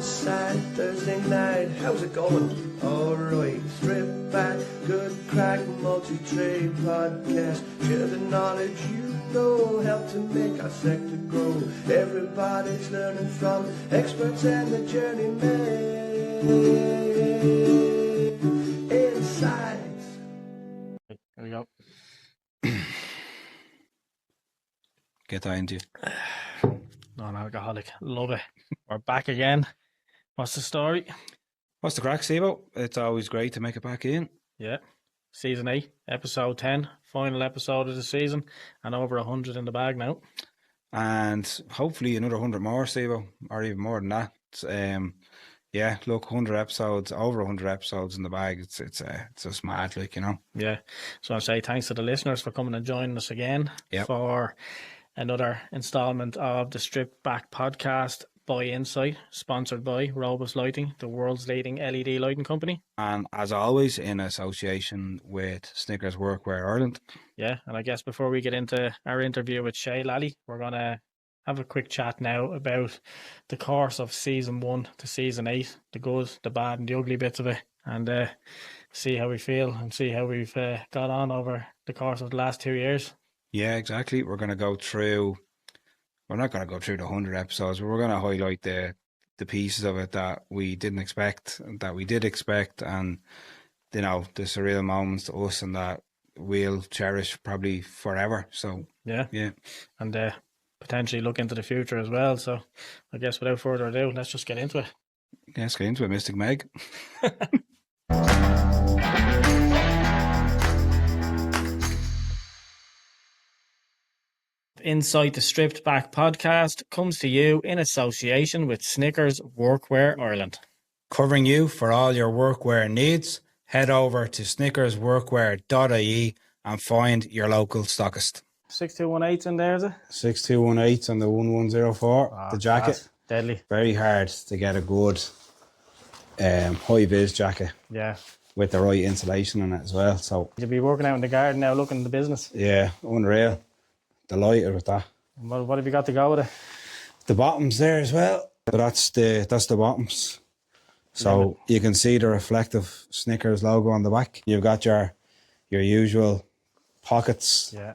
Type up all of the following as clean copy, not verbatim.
inside Thursday night. How's it going? Alright, strip back, good crack, multi-trade podcast. Share the knowledge you know, help to make our sector grow. Everybody's learning from experts and the journeyman. Insights. There we go. Get that into you. Non-alcoholic. Love it. We're back again. What's the story? What's the crack, Steve-O? It's always great to make it back in. Yeah. Season 8, episode 10. Final episode of the season. And over 100 in the bag now. And hopefully another 100 more, Steve-O, or even more than that. Yeah, look, 100 episodes, over 100 episodes in the bag. It's just mad, like, you know. Yeah. So I say thanks to the listeners for coming and joining us again for another installment of the Stripped Back podcast by Insight, sponsored by Robus Lighting, the world's leading LED lighting company. And as always, in association with Snickers Workwear Ireland. Yeah, and I guess before we get into our interview with Shay Lally, we're going to have a quick chat now about the course of season 1 to season 8, the good, the bad and the ugly bits of it, and see how we feel and see how we've got on over the course of the last 2 years. Yeah, exactly. We're going to go through, we're not going to go through the 100 episodes, but we're going to highlight the pieces of it that we didn't expect, that we did expect, and, you know, the surreal moments to us and that we'll cherish probably forever. So, yeah. And potentially look into the future as well. So, I guess without further ado, let's just get into it. Let's get into it, Mystic Meg. Inside the Stripped Back podcast comes to you in association with Snickers Workwear Ireland. Covering you for all your workwear needs, head over to snickersworkwear.ie and find your local stockist. 6218 in there, is it? 6218 and the 1104, the jacket. Class. Deadly. Very hard to get a good high-vis jacket. Yeah. With the right insulation in it as well. So You'll be working out in the garden now looking at the business. Yeah, unreal. Delighted with that. What have you got to go with it? The bottoms there as well. So that's the bottoms. So you can see the reflective Snickers logo on the back. You've got your usual pockets. Yeah.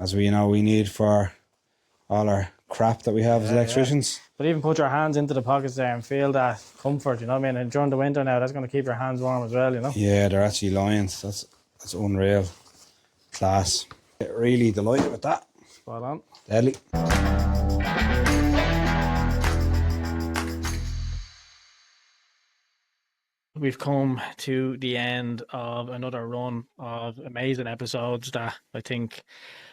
As we know we need for all our crap that we have as electricians. Yeah. But even put your hands into the pockets there and feel that comfort, you know what I mean? And during the winter now, that's going to keep your hands warm as well, you know? Yeah, they're actually lions. That's unreal. Class. Really delighted with that. Spot on. Deadly. We've come to the end of another run of amazing episodes that I think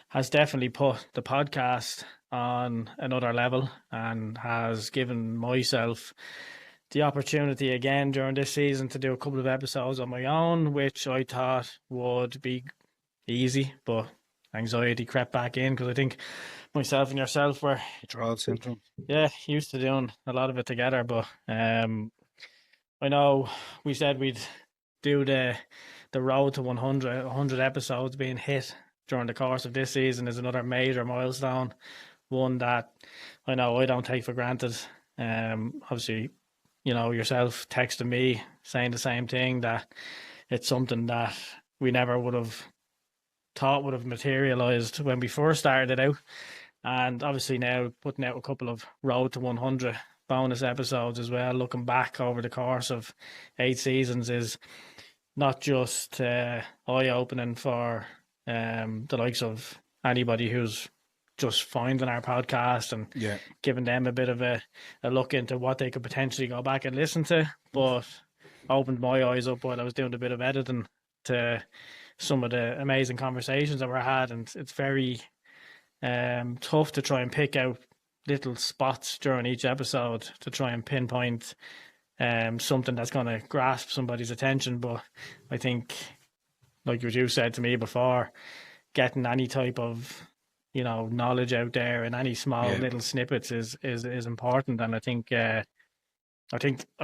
has definitely put the podcast on another level and has given myself the opportunity again during this season to do a couple of episodes on my own, which I thought would be easy, but anxiety crept back in because I think myself and yourself were Withdrawal syndrome. Yeah, used to doing a lot of it together, but I know we said we'd do the road to 100 episodes being hit during the course of this season is another major milestone, one that I know I don't take for granted. Obviously, you know, yourself texting me saying the same thing, that it's something that we never would have thought would have materialised when we first started out. And obviously now putting out a couple of road to 100 bonus episodes as well, looking back over the course of 8 seasons, is not just eye-opening for the likes of anybody who's just finding our podcast and giving them a bit of a look into what they could potentially go back and listen to, but opened my eyes up while I was doing a bit of editing to some of the amazing conversations that were had. And it's very tough to try and pick out little spots during each episode to try and pinpoint something that's going to grasp somebody's attention. But I think, like what you said to me before, getting any type of, you know, knowledge out there and any small little snippets is important. And I think I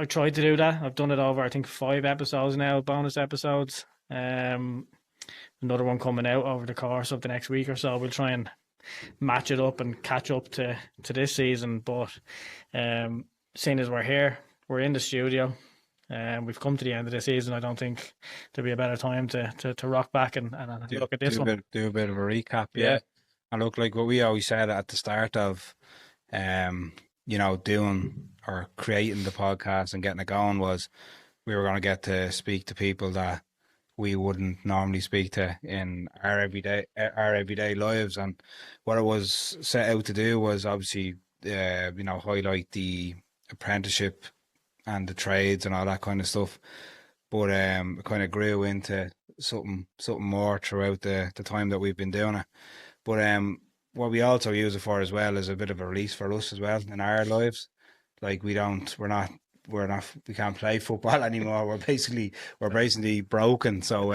tried to do that. I've done it over, I think, 5 episodes now, bonus episodes. Another one coming out over the course of the next week or so. We'll try and match it up and catch up to this season. But seeing as we're here we're in the studio. We've come to the end of the season. I don't think there'll be a better time to rock back and look at this one. Do a bit of a recap, Yeah. And look, like what we always said at the start of, doing or creating the podcast and getting it going was we were going to get to speak to people that we wouldn't normally speak to in our everyday lives. And what it was set out to do was obviously, highlight the apprenticeship and the trades and all that kind of stuff. But it kind of grew into something more throughout the time that we've been doing it. But what we also use it for as well is a bit of a release for us as well in our lives. Like we can't play football anymore. We're basically broken. So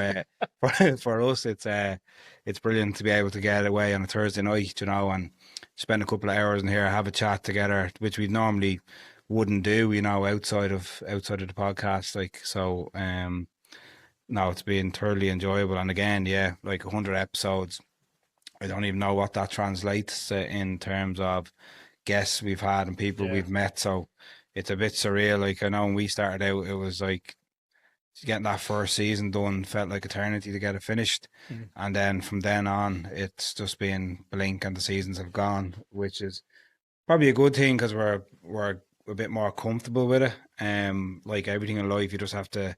for us, it's brilliant to be able to get away on a Thursday night, and spend a couple of hours in here, have a chat together, which we normally wouldn't do, outside of the podcast. Like, so, no, it's been thoroughly enjoyable. And again, like 100 episodes. I don't even know what that translates in terms of guests we've had and people we've met. So it's a bit surreal. Like, I know when we started out, it was like getting that first season done felt like eternity to get it finished. And then from then on, it's just been blink and the seasons have gone, which is probably a good thing because we're a bit more comfortable with it. Like everything in life, you just have to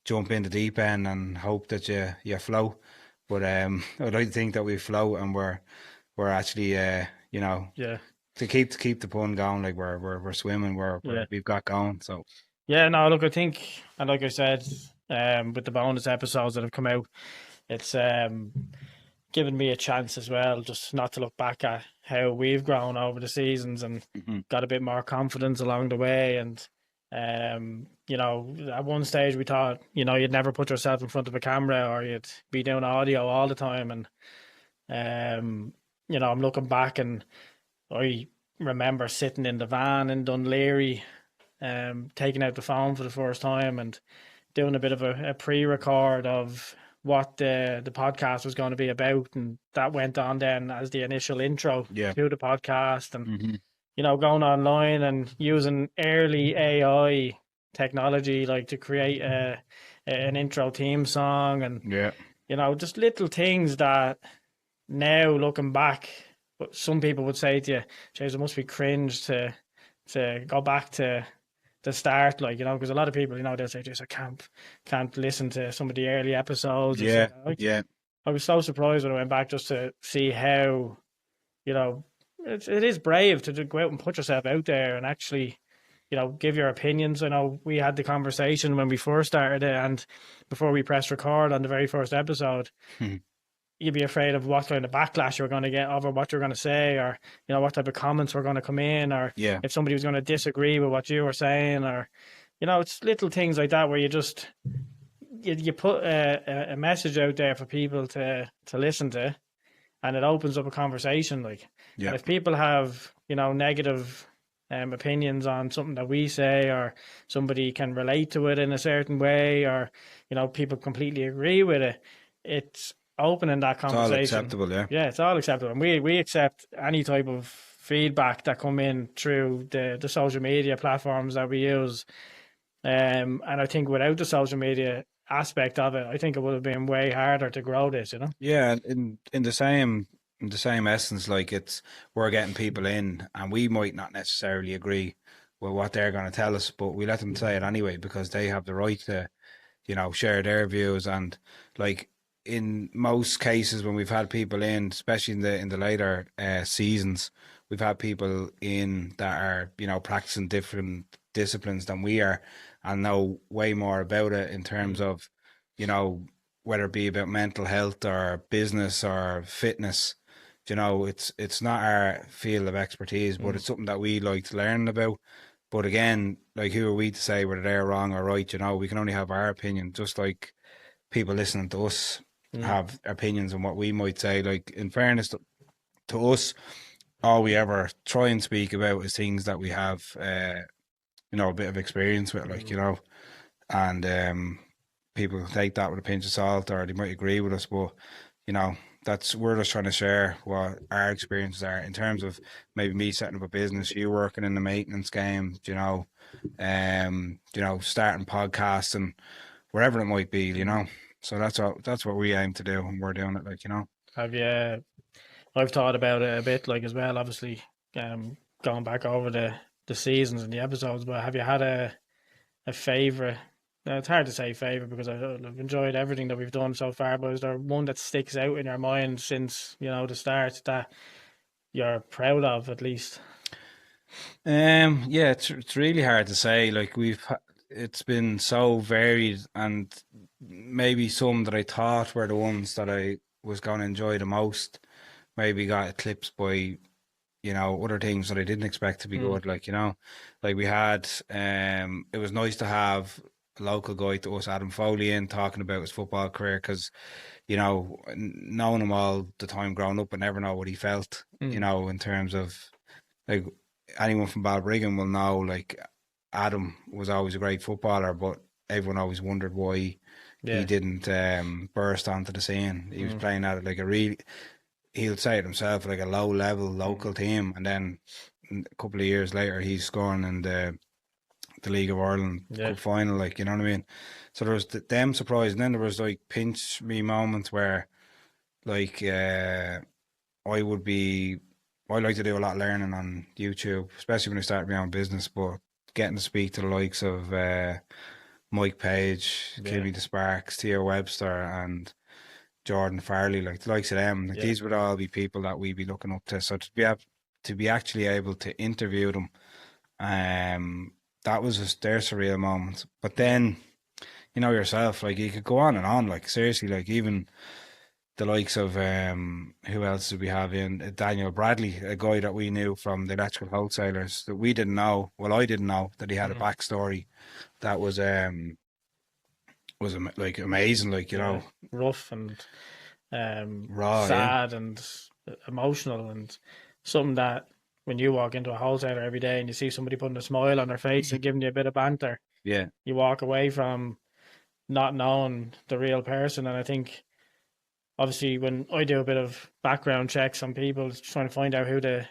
jump in the deep end and hope that you float. But I'd like to think that we float and we're actually to keep the pun going, like we're swimming, we've got going. So no, look, I think, and like I said, with the bonus episodes that have come out, it's given me a chance as well, just not to look back at how we've grown over the seasons and got a bit more confidence along the way. And at one stage we thought, you'd never put yourself in front of a camera or you'd be doing audio all the time. And I'm looking back and I remember sitting in the van in Dunleary, taking out the phone for the first time and doing a bit of a pre-record of what the podcast was going to be about, and that went on then as the initial intro to the podcast. And going online and using early AI technology like to create an intro theme song, and just little things that now looking back, some people would say to you, "Jeez, it must be cringe to go back to the start," like, because a lot of people, they'll say, "Jeez, I can't listen to some of the early episodes." I was so surprised when I went back just to see how, it is brave to go out and put yourself out there and actually, give your opinions. I know we had the conversation when we first started it, and before we pressed record on the very first episode, you'd be afraid of what kind of backlash you're going to get over what you're going to say, or what type of comments were going to come in, or if somebody was going to disagree with what you were saying, or it's little things like that where you just you put a message out there for people to listen to, and it opens up a conversation. Like, and if people have negative opinions on something that we say, or somebody can relate to it in a certain way, or people completely agree with it, it's opening that conversation. It's all acceptable, it's all acceptable, and we accept any type of feedback that come in through the social media platforms that we use. And I think without the social media aspect of it, I think it would have been way harder to grow this. In the same essence, like we're getting people in, and we might not necessarily agree with what they're going to tell us, but we let them say it anyway because they have the right to share their views. And like, in most cases when we've had people in, especially in the later seasons, we've had people in that are practicing different disciplines than we are and know way more about it in terms of whether it be about mental health or business or fitness. It's not our field of expertise, but it's something that we like to learn about. But again, like, who are we to say whether they're wrong or right? We can only have our opinion, just like people listening to us have opinions on what we might say. Like, in fairness to us, all we ever try and speak about is things that we have a bit of experience with, like, and people take that with a pinch of salt, or they might agree with us, but we're just trying to share what our experiences are in terms of maybe me setting up a business, you working in the maintenance game, starting podcasts and wherever it might be. So that's what we aim to do, and we're doing it, Have you? I've thought about it a bit, like as well. Obviously, going back over the seasons and the episodes, but have you had a favorite? Now, it's hard to say favorite because I've enjoyed everything that we've done so far. But is there one that sticks out in your mind since the start that you're proud of, at least? Yeah, it's really hard to say. Like it's been so varied, and maybe some that I thought were the ones that I was going to enjoy the most, maybe got eclipsed by other things that I didn't expect to be good. Like we had, it was nice to have a local guy to us, Adam Foley, in talking about his football career, because knowing him all the time growing up, I never know what he felt. In terms of, like, anyone from Balbriggan will know, like, Adam was always a great footballer, but everyone always wondered why he didn't burst onto the scene. He was playing at like he'll say it himself, like a low level local team, and then a couple of years later he's scoring in the League of Ireland Cup final, like, you know what I mean? So there was them surprise, and then there was like pinch me moments where, like, I like to do a lot of learning on YouTube, especially when I started my own business, but getting to speak to the likes of Mike Page, Kimmy the Sparks, Theo Webster, and Jordan Farley, like the likes of them, like these would all be people that we'd be looking up to. So to be actually able to interview them, that was just their surreal moment. But then, yourself, like, you could go on and on, like, seriously, like, even the likes of who else did we have in? Daniel Bradley, a guy that we knew from the Electrical Wholesalers, that we didn't know. Well, I didn't know that he had a backstory that was like amazing, like, rough and raw, sad and emotional, and something that when you walk into a wholesaler every day and you see somebody putting a smile on their face and giving you a bit of banter, you walk away from not knowing the real person. And I think, obviously, when I do a bit of background checks on people, trying to find out who the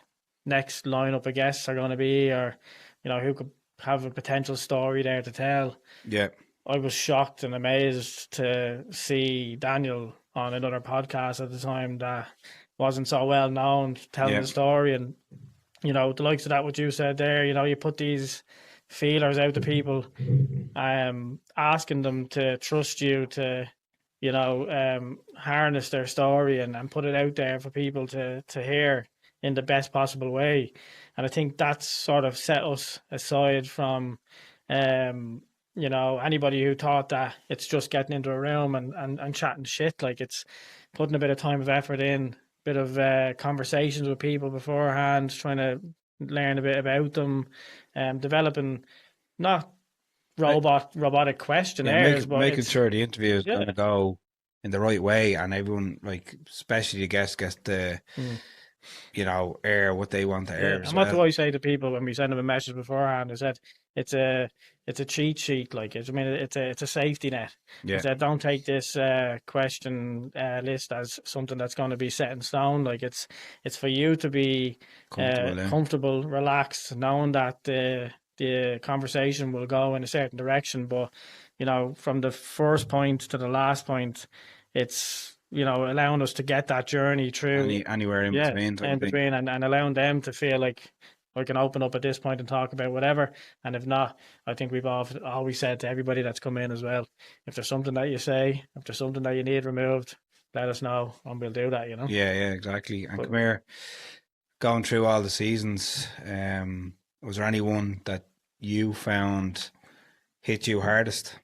next lineup of guests are going to be, or who could have a potential story there to tell. I was shocked and amazed to see Daniel on another podcast at the time that wasn't so well known, telling the story. And the likes of that, what you said there, you put these feelers out to people, asking them to trust you to harness their story and put it out there for people to hear in the best possible way. And I think that's sort of set us aside from anybody who thought that it's just getting into a room and chatting shit. Like, it's putting a bit of time of effort in, bit of conversations with people beforehand, trying to learn a bit about them, developing not robotic questionnaires, but making sure the interview is going to go in the right way, and everyone, like, especially the guests, gets to air what they want to air. And what do I say to people when we send them a message beforehand? I said it's a cheat sheet, like, it's a safety net. I said, don't take this question list as something that's going to be set in stone. Like, it's for you to be comfortable, relaxed, knowing that the conversation will go in a certain direction. But from the first point to the last point, it's allowing us to get that journey through anywhere in between, and allowing them to feel like I can open up at this point and talk about whatever. And if not, I think we've always said to everybody that's come in as well, if there's something that you say, if there's something that you need removed, let us know and we'll do that. Yeah, exactly. And come here, going through all the seasons, was there anyone that you found hit you hardest?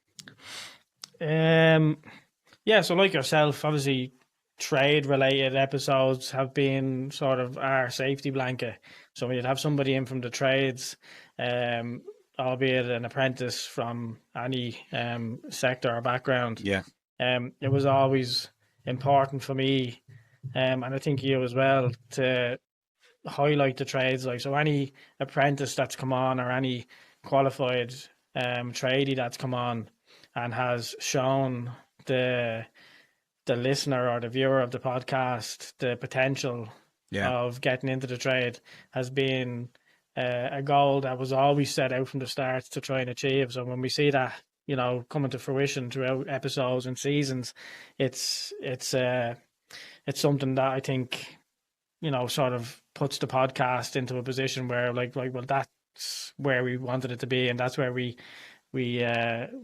Yeah, so like yourself, obviously trade related episodes have been sort of our safety blanket. So when you'd have somebody in from the trades, albeit an apprentice from any sector or background, it was always important for me, and I think you as well, to highlight the trades. Like, so any apprentice that's come on, or any qualified tradie that's come on and has shown the the listener or the viewer of the podcast the potential of getting into the trade has been a goal that was always set out from the start to try and achieve. So when we see that, you know, coming to fruition throughout episodes and seasons, it's something that I think, you know, sort of puts the podcast into a position where like, well, that's where we wanted it to be, and that's where we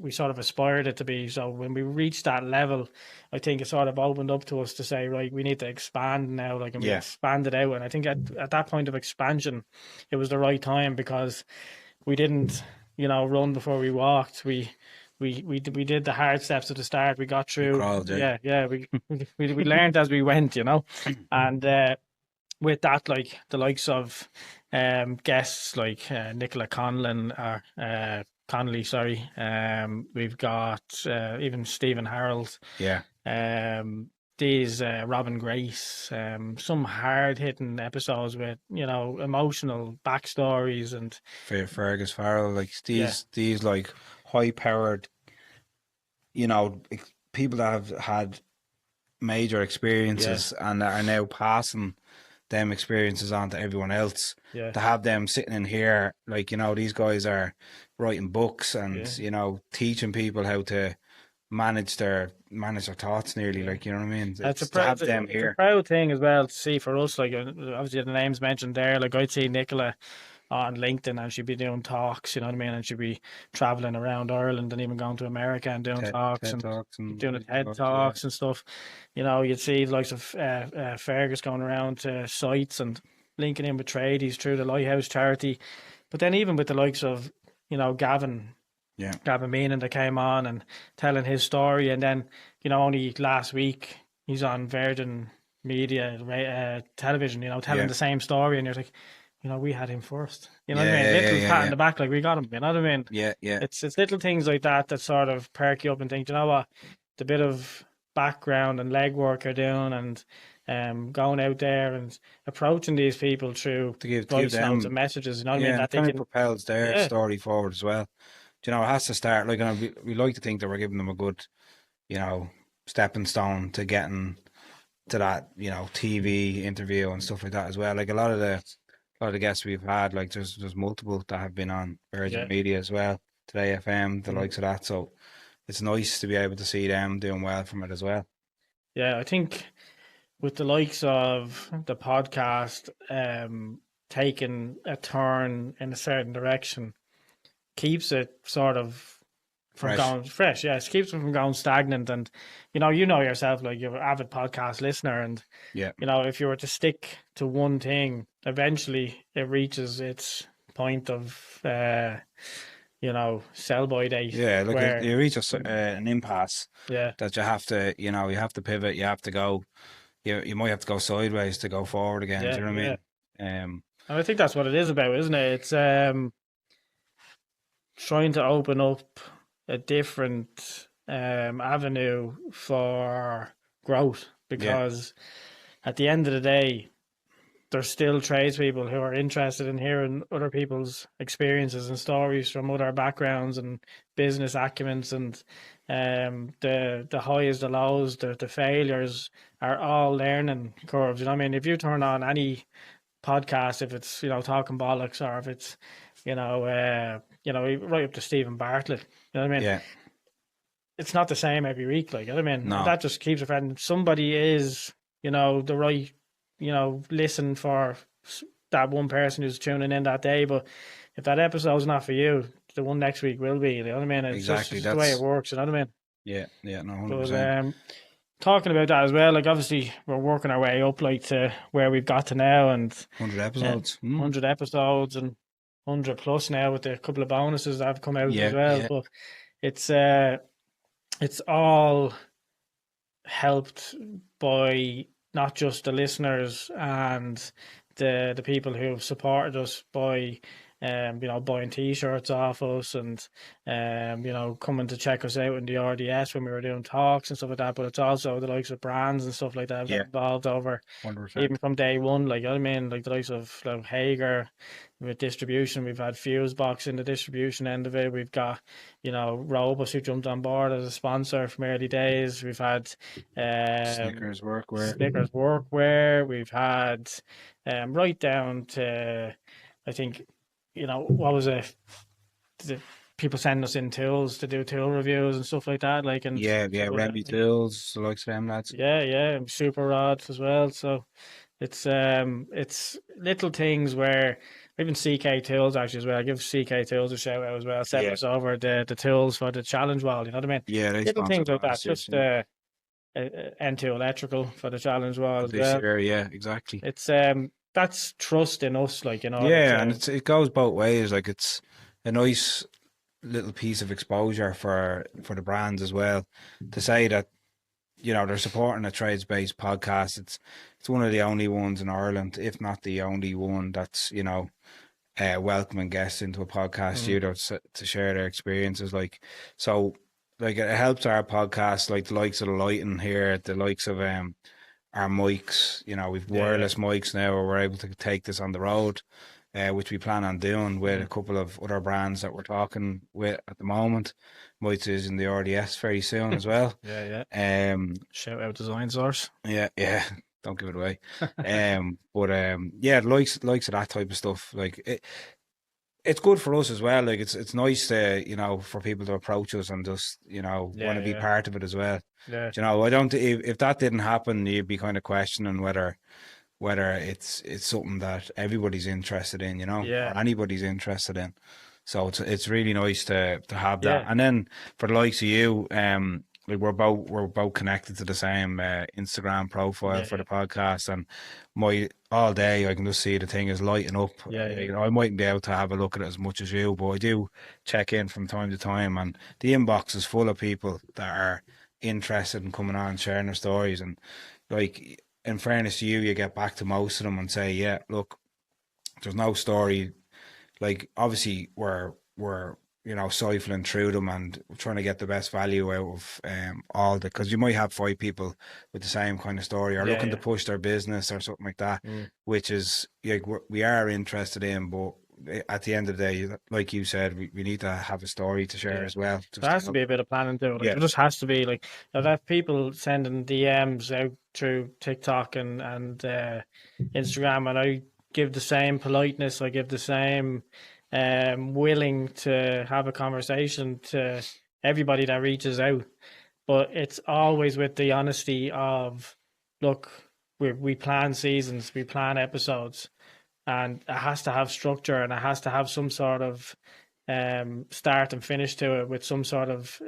sort of aspired it to be. So when we reached that level, I think it sort of opened up to us to say, right, we need to expand now, like, and we expanded out. And I think at that point of expansion, it was the right time, because we didn't, you know, run before we walked. We did the hard steps at the start. We got through. We learned as we went, you know, and with that, like the likes of guests like Nicola Connolly, sorry. We've got even Stephen Harold. These Robin Grace, some hard hitting episodes with, you know, emotional backstories, and Fergus Farrell, like these like high powered, you know, people that have had major experiences and are now passing them experiences on to everyone else. To have them sitting in here, like, you know, these guys are writing books and you know, teaching people how to manage their thoughts nearly, like, you know what I mean? It's a proud thing as well to see for us. Like, obviously the names mentioned there, like I'd see Nicola on LinkedIn and she'd be doing talks, you know what I mean, and she'd be traveling around Ireland and even going to America and doing talks and doing the TED Talks and stuff. You know, you'd see the likes of Fergus going around to sites and linking in with tradies through the Lighthouse charity. But then even with the likes of, you know, Gavin Meenan that came on and telling his story, and then, you know, only last week he's on Virgin Media television, you know, telling the same story, and you're like, you know, we had him first. You know what I mean? Little pat in the back, like, we got him. You know what I mean? It's little things like that that sort of perk you up and think, you know what, the bit of background and legwork you're doing, and going out there and approaching these people through to give voice them notes and messages. You know what I mean? That kind of propels their story forward as well. You know, it has to start. Like, we like to think that we're giving them a good, you know, stepping stone to getting to that, you know, TV interview and stuff like that as well. Like a lot of the guests we've had, like there's multiple that have been on Virgin Media as well, Today FM, the likes of that. So it's nice to be able to see them doing well from it as well. Yeah, I think with the likes of the podcast taking a turn in a certain direction, keeps it sort of from going fresh. Yeah, it keeps it from going stagnant. And you know yourself, like, you're an avid podcast listener, and you know, if you were to stick to one thing, eventually it reaches its point of you know, sell by date. Yeah, like where you reach an impasse. That you have to, you know, you have to pivot. You have to go. You might have to go sideways to go forward again. Do you know what I mean? And I think that's what it is about, isn't it? It's trying to open up a different avenue for growth, because at the end of the day, there's still tradespeople who are interested in hearing other people's experiences and stories from other backgrounds and business acumens, and the highs, the lows, the failures are all learning curves. You know what I mean? If you turn on any podcast, if it's, you know, Talking Bollocks, or if it's, you know, right up to Stephen Bartlett, you know what I mean? It's not the same every week, like, you know what I mean? No. That just keeps it friend. Somebody is, you know, the right, you know, listen for that one person who's tuning in that day. But if that episode's not for you, the one next week will be. You know what I mean? It's exactly just the way it works. You know what I mean? Yeah, no, 100%. But talking about that as well, like, obviously we're working our way up, like, to where we've got to now, and 100 episodes, 100 episodes, and 100 plus now with a couple of bonuses that have come out as well. Yeah. But it's all helped by not just the listeners and the people who have supported us by buying t-shirts off us and, coming to check us out in the RDS when we were doing talks and stuff like that. But it's also the likes of brands and stuff like that have got Yeah. involved over 100%. even from day one. Like, you know what I mean? Like the likes of Hager with distribution. We've had Fusebox in the distribution end of it. We've got, Robus who jumped on board as a sponsor from early days. We've had Snickers workwear. Workwear. We've had right down to, I think, what was it? The people send us in tools to do tool reviews and stuff like that. Like, and Yeah, stuff like Remy that. Tools, the likes of them lads. Yeah, Super Rods as well. So it's little things where even CK Tools actually as well. I give CK Tools a shout out as well. Sent us over the tools for the challenge wall. You know what I mean? Yeah, they Little sponsored things like that. last year, Just yeah. N2 Electrical for the challenge wall as This well. year, yeah, exactly. It's that's trust in us, like, Yeah, and it goes both ways. Like, it's a nice little piece of exposure for the brands as well, to say that they're supporting a trades-based podcast. It's one of the only ones in Ireland, if not the only one, that's welcoming guests into a podcast studio to share their experiences. Like, so, like, it helps our podcast, like the likes of the lighting here, the likes of our mics. We've wireless mics now, where we're able to take this on the road, which we plan on doing with a couple of other brands that we're talking with at the moment. Might is in the RDS very soon as well. Yeah. Shout out Design Source. Yeah. Don't give it away. The likes of that type of stuff. Like, it's good for us as well. Like, it's nice to, for people to approach us and just, want to be part of it as well. Yeah. I don't, if that didn't happen, you'd be kind of questioning whether it's something that everybody's interested in, or anybody's interested in. So it's really nice to have that. And then for the likes of you, like, we're both connected to the same Instagram profile for the podcast, and all day I can just see the thing is lighting up. I mightn't be able to have a look at it as much as you, but I do check in from time to time, and the inbox is full of people that are interested in coming on and sharing their stories. And, like, in fairness to you, you get back to most of them and say, yeah, look, there's no story. Like, obviously we're siphoning through them and trying to get the best value out of all the, because you might have 5 people with the same kind of story, or looking to push their business or something like that, which is, like, we are interested in. But at the end of the day, like you said, we need to have a story to share as well. There has to be a bit of planning to it. Like, it just has to be, like, that people sending DMs out through TikTok and Instagram, and I give the same politeness, I give the same willing to have a conversation to everybody that reaches out. But it's always with the honesty of, look, we plan seasons, we plan episodes, and it has to have structure, and it has to have some sort of start and finish to it, with some sort of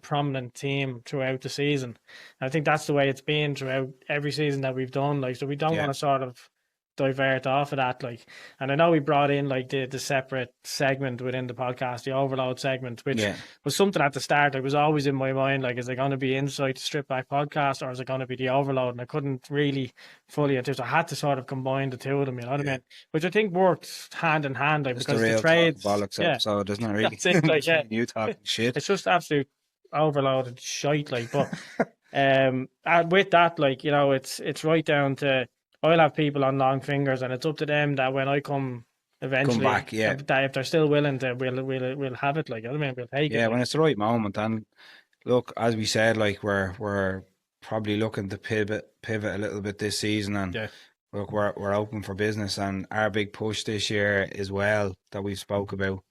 prominent theme throughout the season. And I think that's the way it's been throughout every season that we've done. Like, so we don't want to sort of divert off of that. Like, and I know we brought in, like, the separate segment within the podcast, the overload segment, which was something at the start. It was always in my mind, like, is it going to be Insight Strip Back podcast, or is it going to be the overload? And I couldn't really fully so I had to sort of combine the two of them, you know what I mean? Which I think worked hand in hand, like, because the trades episode, isn't it, really? That's it, like, you talking shit. It's just absolute overloaded shite, like. But and with that, like, it's right down to, I'll have people on long fingers, and it's up to them that when I come eventually, back, that if they're still willing to, we'll have it. Like, I mean, we'll take it. Yeah, when it's the right moment. And look, as we said, like, we're probably looking to pivot a little bit this season, and look, we're open for business. And our big push this year as well, that we spoke about,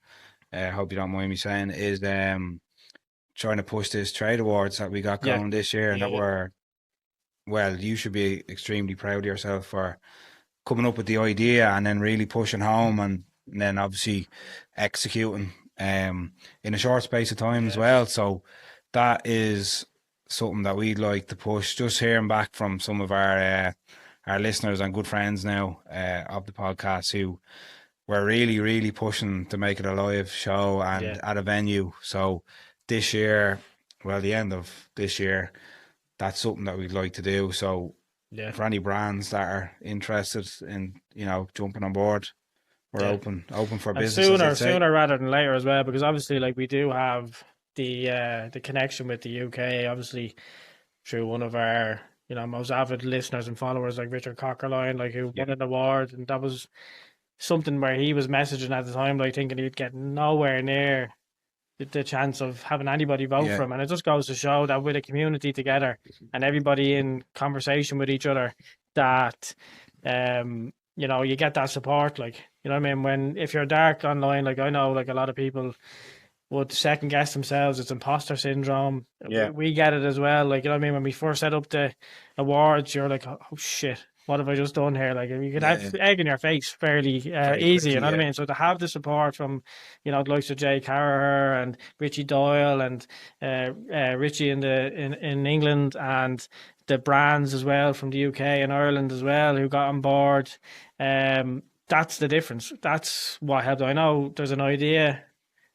I hope you don't mind me saying, is trying to push this trade awards that we got going this year, and that we're, well, you should be extremely proud of yourself for coming up with the idea and then really pushing home, and then obviously executing in a short space of time as well. So that is something that we'd like to push. Just hearing back from some of our listeners and good friends now of the podcast, who were really, really pushing to make it a live show and at a venue. So this year, well, the end of this year, that's something that we'd like to do. So for any brands that are interested in, jumping on board, we're Yeah. open for And business, as they say. sooner rather than later as well, because obviously, like, we do have the connection with the UK, obviously through one of our most avid listeners and followers, like Richard Cockerline, like, who won an award, and that was something where he was messaging at the time, like, thinking he'd get nowhere near the chance of having anybody vote for Yeah. him. And it just goes to show that with a community together and everybody in conversation with each other, that you get that support. Like, you know what I mean? If you're dark online, like, I know, like, a lot of people would second guess themselves. It's imposter syndrome. Yeah. We get it as well. Like, you know what I mean? When we first set up the awards, you're like, oh shit, what have I just done here? Like, you could have egg in your face fairly Very easy, you quickly, know what I yeah. mean? So to have the support from, the likes of Jay Carraher and Richie Doyle and Richie in England, and the brands as well from the UK and Ireland as well, who got on board. That's the difference. That's what helped. I know there's an idea,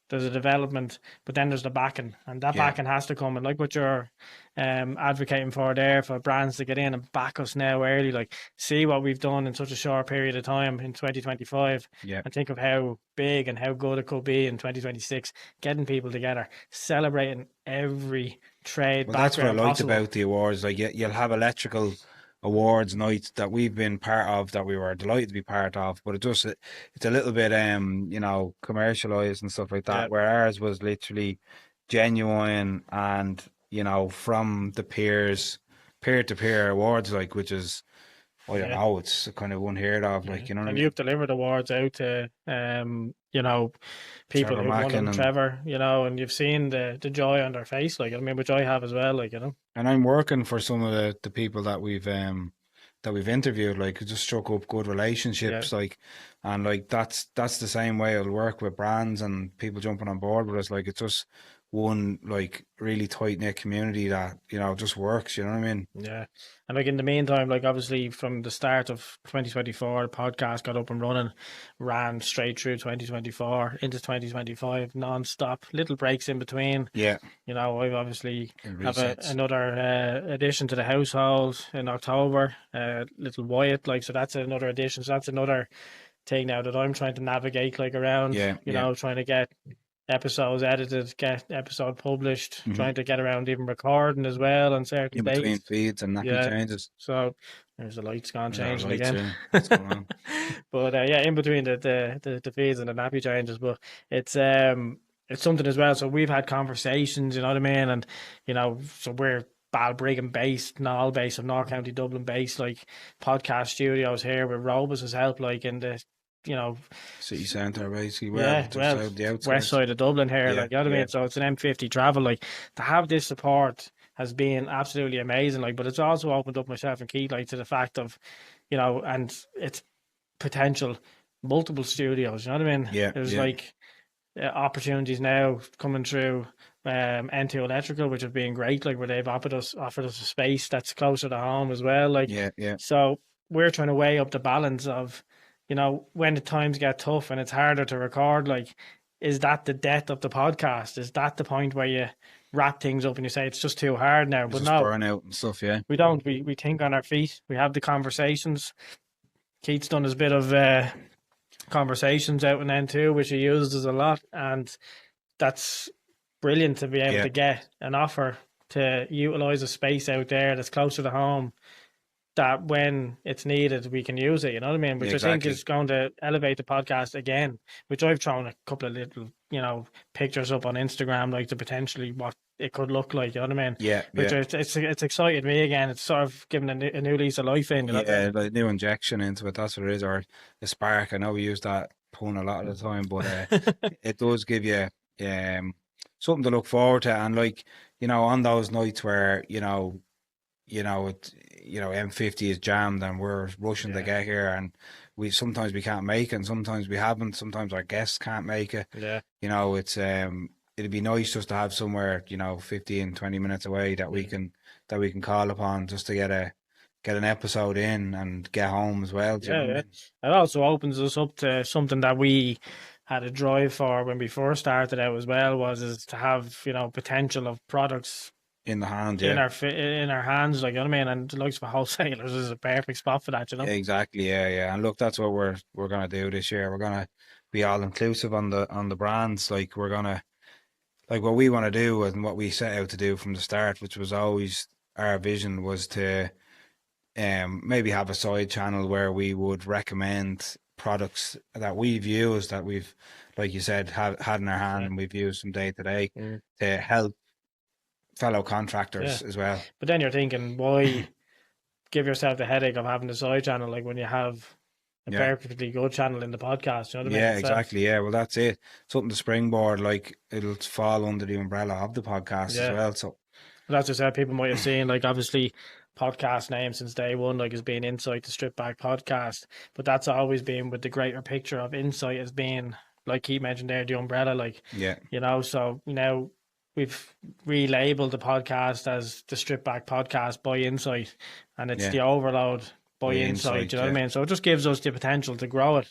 there's a development, but then there's the backing, and that backing has to come. And like what you're advocating for there, for brands to get in and back us now early, like, see what we've done in such a short period of time in 2025, and think of how big and how good it could be in 2026, getting people together, celebrating every trade. Well, that's what I liked possible. about the awards. Like, you'll have electrical awards nights that we've been part of, that we were delighted to be part of, but it's a little bit commercialized and stuff like that, where ours was literally genuine, and from the peer-to-peer awards, like, which is, I don't know, it's kind of unheard of, like, you know what I mean? You've delivered awards out to people Trevor who won them, Mackin, Trevor, and you've seen the joy on their face, like, I mean, which I have as well, like, And I'm working for some of the people that we've interviewed, like, it just struck up good relationships, like, and like that's the same way I'll work with brands and people jumping on board with us. Like, it's just one, like, really tight knit community that just works. You know what I mean? Yeah. And like, in the meantime, like, obviously from the start of 2024, the podcast got up and running, ran straight through 2024 into 2025 non-stop, little breaks in between. Yeah. I've obviously have another addition to the household in October, little Wyatt, like, so that's another addition. So that's another thing now that I'm trying to navigate, like, around, trying to get episodes edited, get episode published, trying to get around even recording as well on certain in days. between feeds and nappy changes. So there's the lights gone changing lights, again. What's going on? But in between the feeds and the nappy changes, but it's something as well. So we've had conversations, you know what I mean, and so we're Balbriggan based, Null based, of North County Dublin based, like, podcast studios here with Robus's help, like, in the city centre, basically. The west side of Dublin here, like, you know what I mean? So it's an M50 travel, like, to have this support has been absolutely amazing, like, but it's also opened up myself and Keith, like, to the fact of, and it's potential multiple studios, you know what I mean? There's like opportunities now coming through N2 Electrical, which have been great, like, where they've offered us a space that's closer to home as well, like, so we're trying to weigh up the balance of, when the times get tough and it's harder to record, like, is that the death of the podcast? Is that the point where you wrap things up and you say it's just too hard now? But no, burn out and stuff. We don't. We think on our feet. We have the conversations. Keith's done his bit of conversations out in N2, which he uses a lot, and that's brilliant to be able to get an offer to utilize a space out there that's closer to home, that when it's needed we can use it, you know what I mean, which I think is going to elevate the podcast again, which I've thrown a couple of little pictures up on Instagram, like, to potentially what it could look like, you know what I mean, which it's excited me again. It's sort of given a new lease of life in, you know? Like, new injection into it, that's what it is, or a spark. I know we use that pun a lot of the time, but it does give you something to look forward to. And, like, on those nights where M50 is jammed and we're rushing to get here, and sometimes we can't make it, and sometimes we haven't, sometimes our guests can't make it. It's it'd be nice just to have somewhere 15-20 minutes away that we can call upon, just to get an episode in and get home as well. It also opens us up to something that we had a drive for when we first started out as well, is to have potential of products in the hand, in yeah. our hands, like, you know what I mean? And the likes of wholesalers is a perfect spot for that, you know? Exactly, yeah. And look, that's what we're gonna do this year. We're gonna be all inclusive on the brands. Like we're gonna like what we want to do and what we set out to do from the start, which was always our vision, was to maybe have a side channel where we would recommend products that we've used, that we've, like you said, had in our hand, and we've used from day to day to help fellow contractors as well. But then you're thinking, why give yourself the headache of having a side channel, like, when you have a perfectly good channel in the podcast, you know what I mean? Yeah, exactly. Yeah, well, that's it. Something to springboard, like it'll fall under the umbrella of the podcast as well. So that's just how people might have seen, like, obviously podcast name since day one, like, has been Insight, the Strip Back Podcast, but that's always been with the greater picture of Insight as being, like he mentioned there, the umbrella, like, you know. So now we've relabeled the podcast as the Strip Back Podcast by Insight, and it's the Overload by Insight, you know what I mean? So it just gives us the potential to grow it.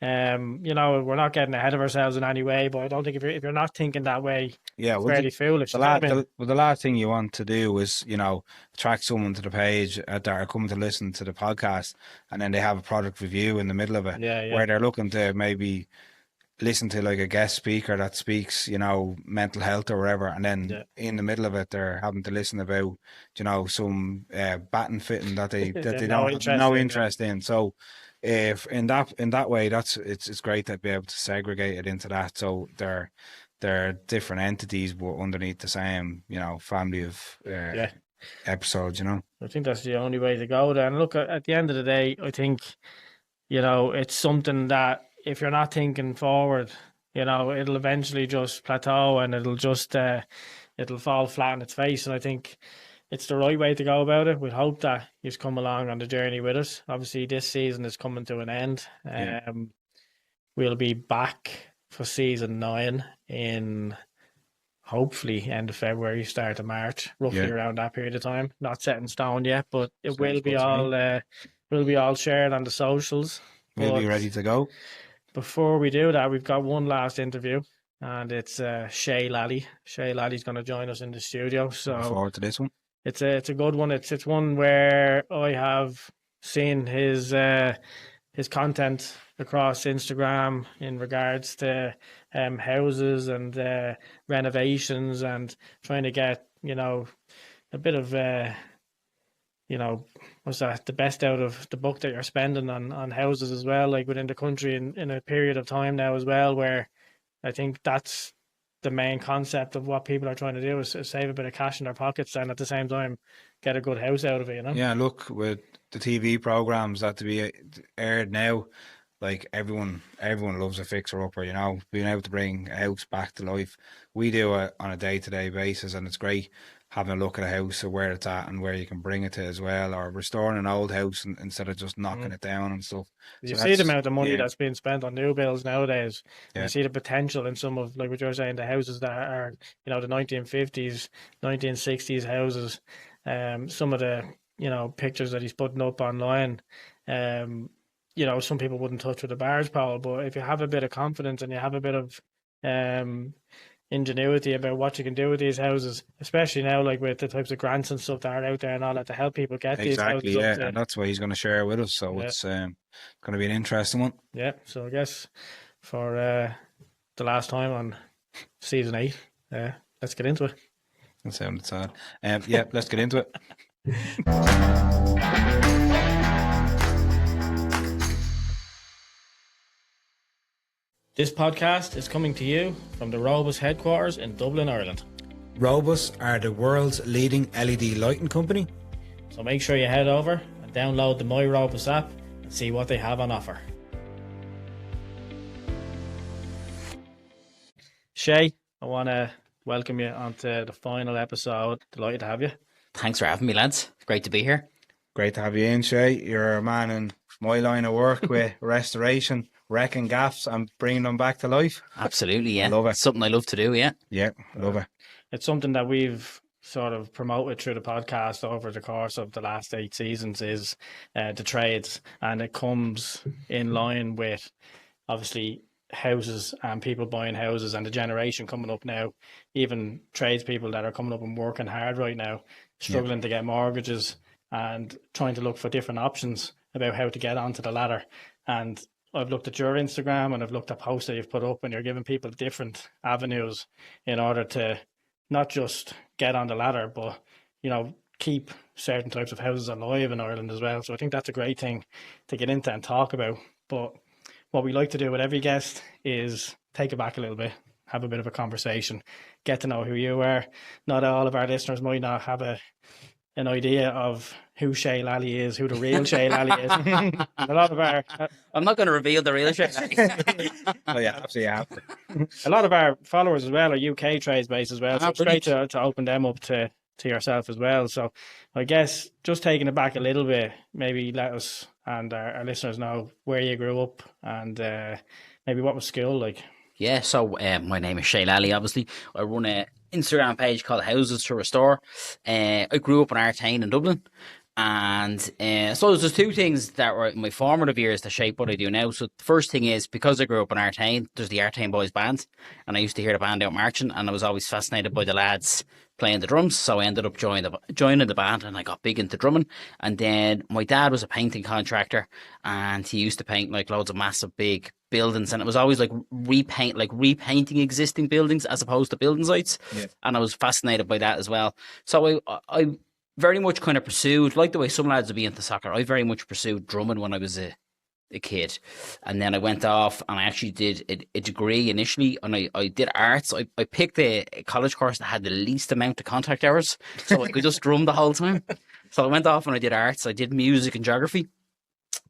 You know, we're not getting ahead of ourselves in any way, but I don't think if you're not thinking that way, it's fairly foolish. The last thing you want to do is, you know, attract someone to the page that are coming to listen to the podcast, and then they have a product review in the middle of it, where they're looking to maybe listen to like a guest speaker that speaks, you know, mental health or whatever, and then in the middle of it they're having to listen about, you know, some batting fitting that they don't have no interest in. So if in that way, it's great to be able to segregate it into that, so they're different entities but underneath the same, you know, family of episodes, you know. I think that's the only way to go there. And look, at the end of the day, I think, you know, it's something that if you're not thinking forward, you know, it'll eventually just plateau, and it'll just it'll fall flat on its face. And I think it's the right way to go about it. We hope that you've come along on the journey with us. Obviously, this season is coming to an end. We'll be back for season 9 in hopefully end of February, start of March, roughly around that period of time. Not set in stone yet, but it will be all shared on the socials. We'll be ready to go. Before we do that, we've got one last interview, and it's Shay Lally. Shay Lally's going to join us in the studio. So look forward to this one. It's a good one. It's one where I have seen his content across Instagram in regards to houses and renovations, and trying to get, you know, a bit of you know, what's that, the best out of the buck that you're spending on houses as well, like within the country in a period of time now as well, where I think that's the main concept of what people are trying to do, is save a bit of cash in their pockets and at the same time get a good house out of it, you know? Yeah, look, with the TV programs that to be aired now, like everyone loves a fixer-upper, you know, being able to bring a house back to life. We do it on a day-to-day basis, and it's great having a look at a house or where it's at and where you can bring it to as well, or restoring an old house instead of just knocking it down and stuff. You see the amount of money that's being spent on new builds nowadays. You see the potential in some of, like what you're saying, the houses that are, you know, the 1950s, 1960s houses. Some of the, you know, pictures that he's putting up online, you know, some people wouldn't touch with a barge pole, but if you have a bit of confidence and you have a bit of ingenuity about what you can do with these houses, especially now, like with the types of grants and stuff that are out there and all that, to help people get these houses. Exactly, and that's why he's going to share with us. So it's going to be an interesting one. Yeah, so I guess for the last time on season 8, let's get into it. That sounded sad. Yeah, let's get into it. This podcast is coming to you from the Robus headquarters in Dublin, Ireland. Robus are the world's leading LED lighting company. So make sure you head over and download the My Robus app and see what they have on offer. Shay, I want to welcome you onto the final episode. Delighted to have you. Thanks for having me, lads. Great to be here. Great to have you in, Shay. You're a man in my line of work with restoration, wrecking gaffs and bringing them back to life. Absolutely, yeah. I love it. Something I love to do, yeah. Yeah, love it. It's something that we've sort of promoted through the podcast over the course of the last 8 seasons, is the trades, and it comes in line with, obviously, houses and people buying houses, and the generation coming up now, even tradespeople that are coming up and working hard right now, struggling to get mortgages and trying to look for different options about how to get onto the ladder. And I've looked at your Instagram and I've looked at posts that you've put up, and you're giving people different avenues in order to not just get on the ladder, but, you know, keep certain types of houses alive in Ireland as well. So I think that's a great thing to get into and talk about. But what we like to do with every guest is take it back a little bit, have a bit of a conversation, get to know who you are. Not all of our listeners might not have an idea of who Shay Lally is, who the real Shay Lally is. A lot of our I'm not going to reveal the real Shay Lally. Oh yeah, absolutely have to. a lot of our followers as well are UK trades based as well. So it's great Brilliant. to open them up to yourself as well. So I guess just taking it back a little bit, maybe let us and our listeners know where you grew up and maybe what was school like. Yeah, so my name is Shay Lally, obviously. I run a Instagram page called Houses to Restore. I grew up in R10 in Dublin. And so there's two things that were in my formative years that shape what I do now. So the first thing is, because I grew up in R10, there's the R10 Boys Band. And I used to hear the band out marching, and I was always fascinated by the lads playing the drums. So I ended up joining the band, and I got big into drumming. And then my dad was a painting contractor, and he used to paint like loads of massive big buildings, and it was always like repainting existing buildings as opposed to building sites. Yeah. And I was fascinated by that as well. So I very much kind of pursued, like the way some lads would be into soccer, I very much pursued drumming when I was a kid. And then I went off and I actually did a degree initially, and I did arts. I picked a college course that had the least amount of contact hours, so I could just drum the whole time. So I went off and I did arts. I did music and geography,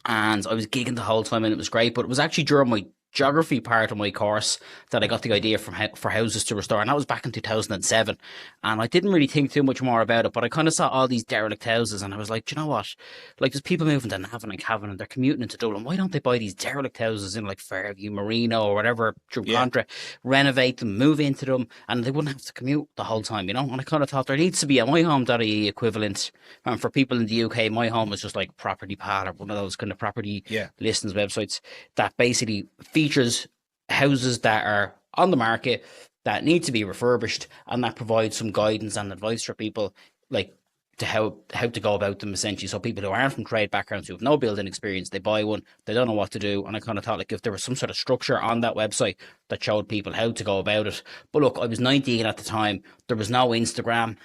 and I was gigging the whole time, and it was great. But it was actually during my geography part of my course that I got the idea for Houses to Restore, and that was back in 2007. And I didn't really think too much more about it, but I kind of saw all these derelict houses, and I was like, do you know what? Like, there's people moving to Navan and Cavan, and they're commuting into Dublin. Why don't they buy these derelict houses in like Fairview, Marino, or whatever, through Contra, renovate them, move into them, and they wouldn't have to commute the whole time, you know? And I kind of thought there needs to be a myhome.ie equivalent. And for people in the UK, My Home is just like Property Pal or one of those kind of property listings websites that basically features houses that are on the market that need to be refurbished, and that provides some guidance and advice for people, like to how to go about them, essentially. So people who aren't from trade backgrounds, who have no building experience, they buy one, they don't know what to do. And I kind of thought, like, if there was some sort of structure on that website that showed people how to go about it. But look, I was 19 at the time. There was no Instagram.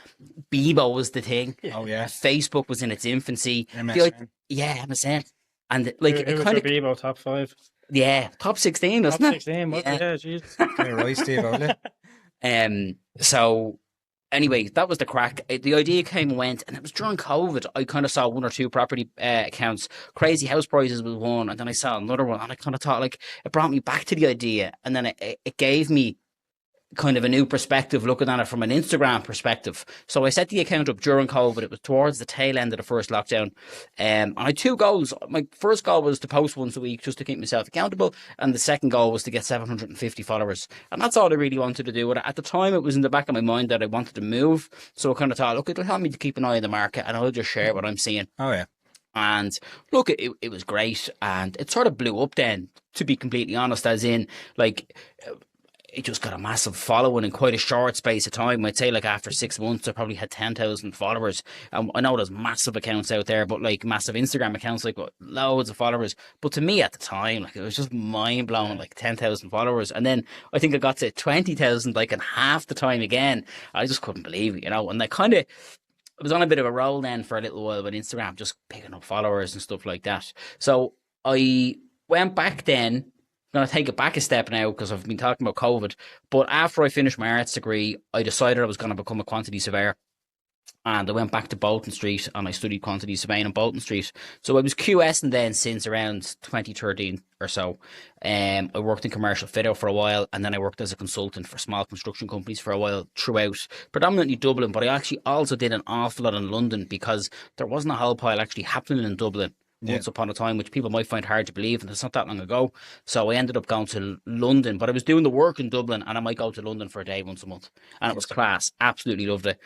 Bebo was the thing. Oh yeah. Facebook was in its infancy. MSN. MSN. And like, Who was your Bebo top 5? Yeah, top 16, Top wasn't it? 16, what? Yeah, jeez. Hey, right, Steve, will you? So anyway, that was the crack. The idea came and went, and it was during COVID. I kind of saw one or two property accounts. Crazy House Prices was one, and then I saw another one, and I kind of thought, like, it brought me back to the idea, and then it gave me kind of a new perspective, looking at it from an Instagram perspective. So I set the account up during COVID. It was towards the tail end of the first lockdown. And I had two goals. My first goal was to post once a week just to keep myself accountable. And the second goal was to get 750 followers. And that's all I really wanted to do. At the time, it was in the back of my mind that I wanted to move. So I kind of thought, look, it'll help me to keep an eye on the market, and I'll just share what I'm seeing. Oh yeah. And look, it was great. And it sort of blew up then, to be completely honest, as in, like, it just got a massive following in quite a short space of time. I'd say, like, after 6 months, I probably had 10,000 followers. I know there's massive accounts out there, but like massive Instagram accounts, like loads of followers. But to me at the time, like, it was just mind blowing, like 10,000 followers. And then I think I got to 20,000, like in half the time again. I just couldn't believe it, you know. And I was on a bit of a roll then for a little while with Instagram, just picking up followers and stuff like that. So I went back then. I'm going to take it back a step now because I've been talking about COVID. But after I finished my arts degree, I decided I was going to become a quantity surveyor. And I went back to Bolton Street and I studied quantity surveying on Bolton Street. So I was QSing then since around 2013 or so. I worked in commercial fit out for a while, and then I worked as a consultant for small construction companies for a while throughout predominantly Dublin. But I actually also did an awful lot in London because there wasn't a whole pile actually happening in Dublin once upon a time, which people might find hard to believe, and it's not that long ago. So I ended up going to London, but I was doing the work in Dublin, and I might go to London for a day once a month, and it was class. Absolutely loved it.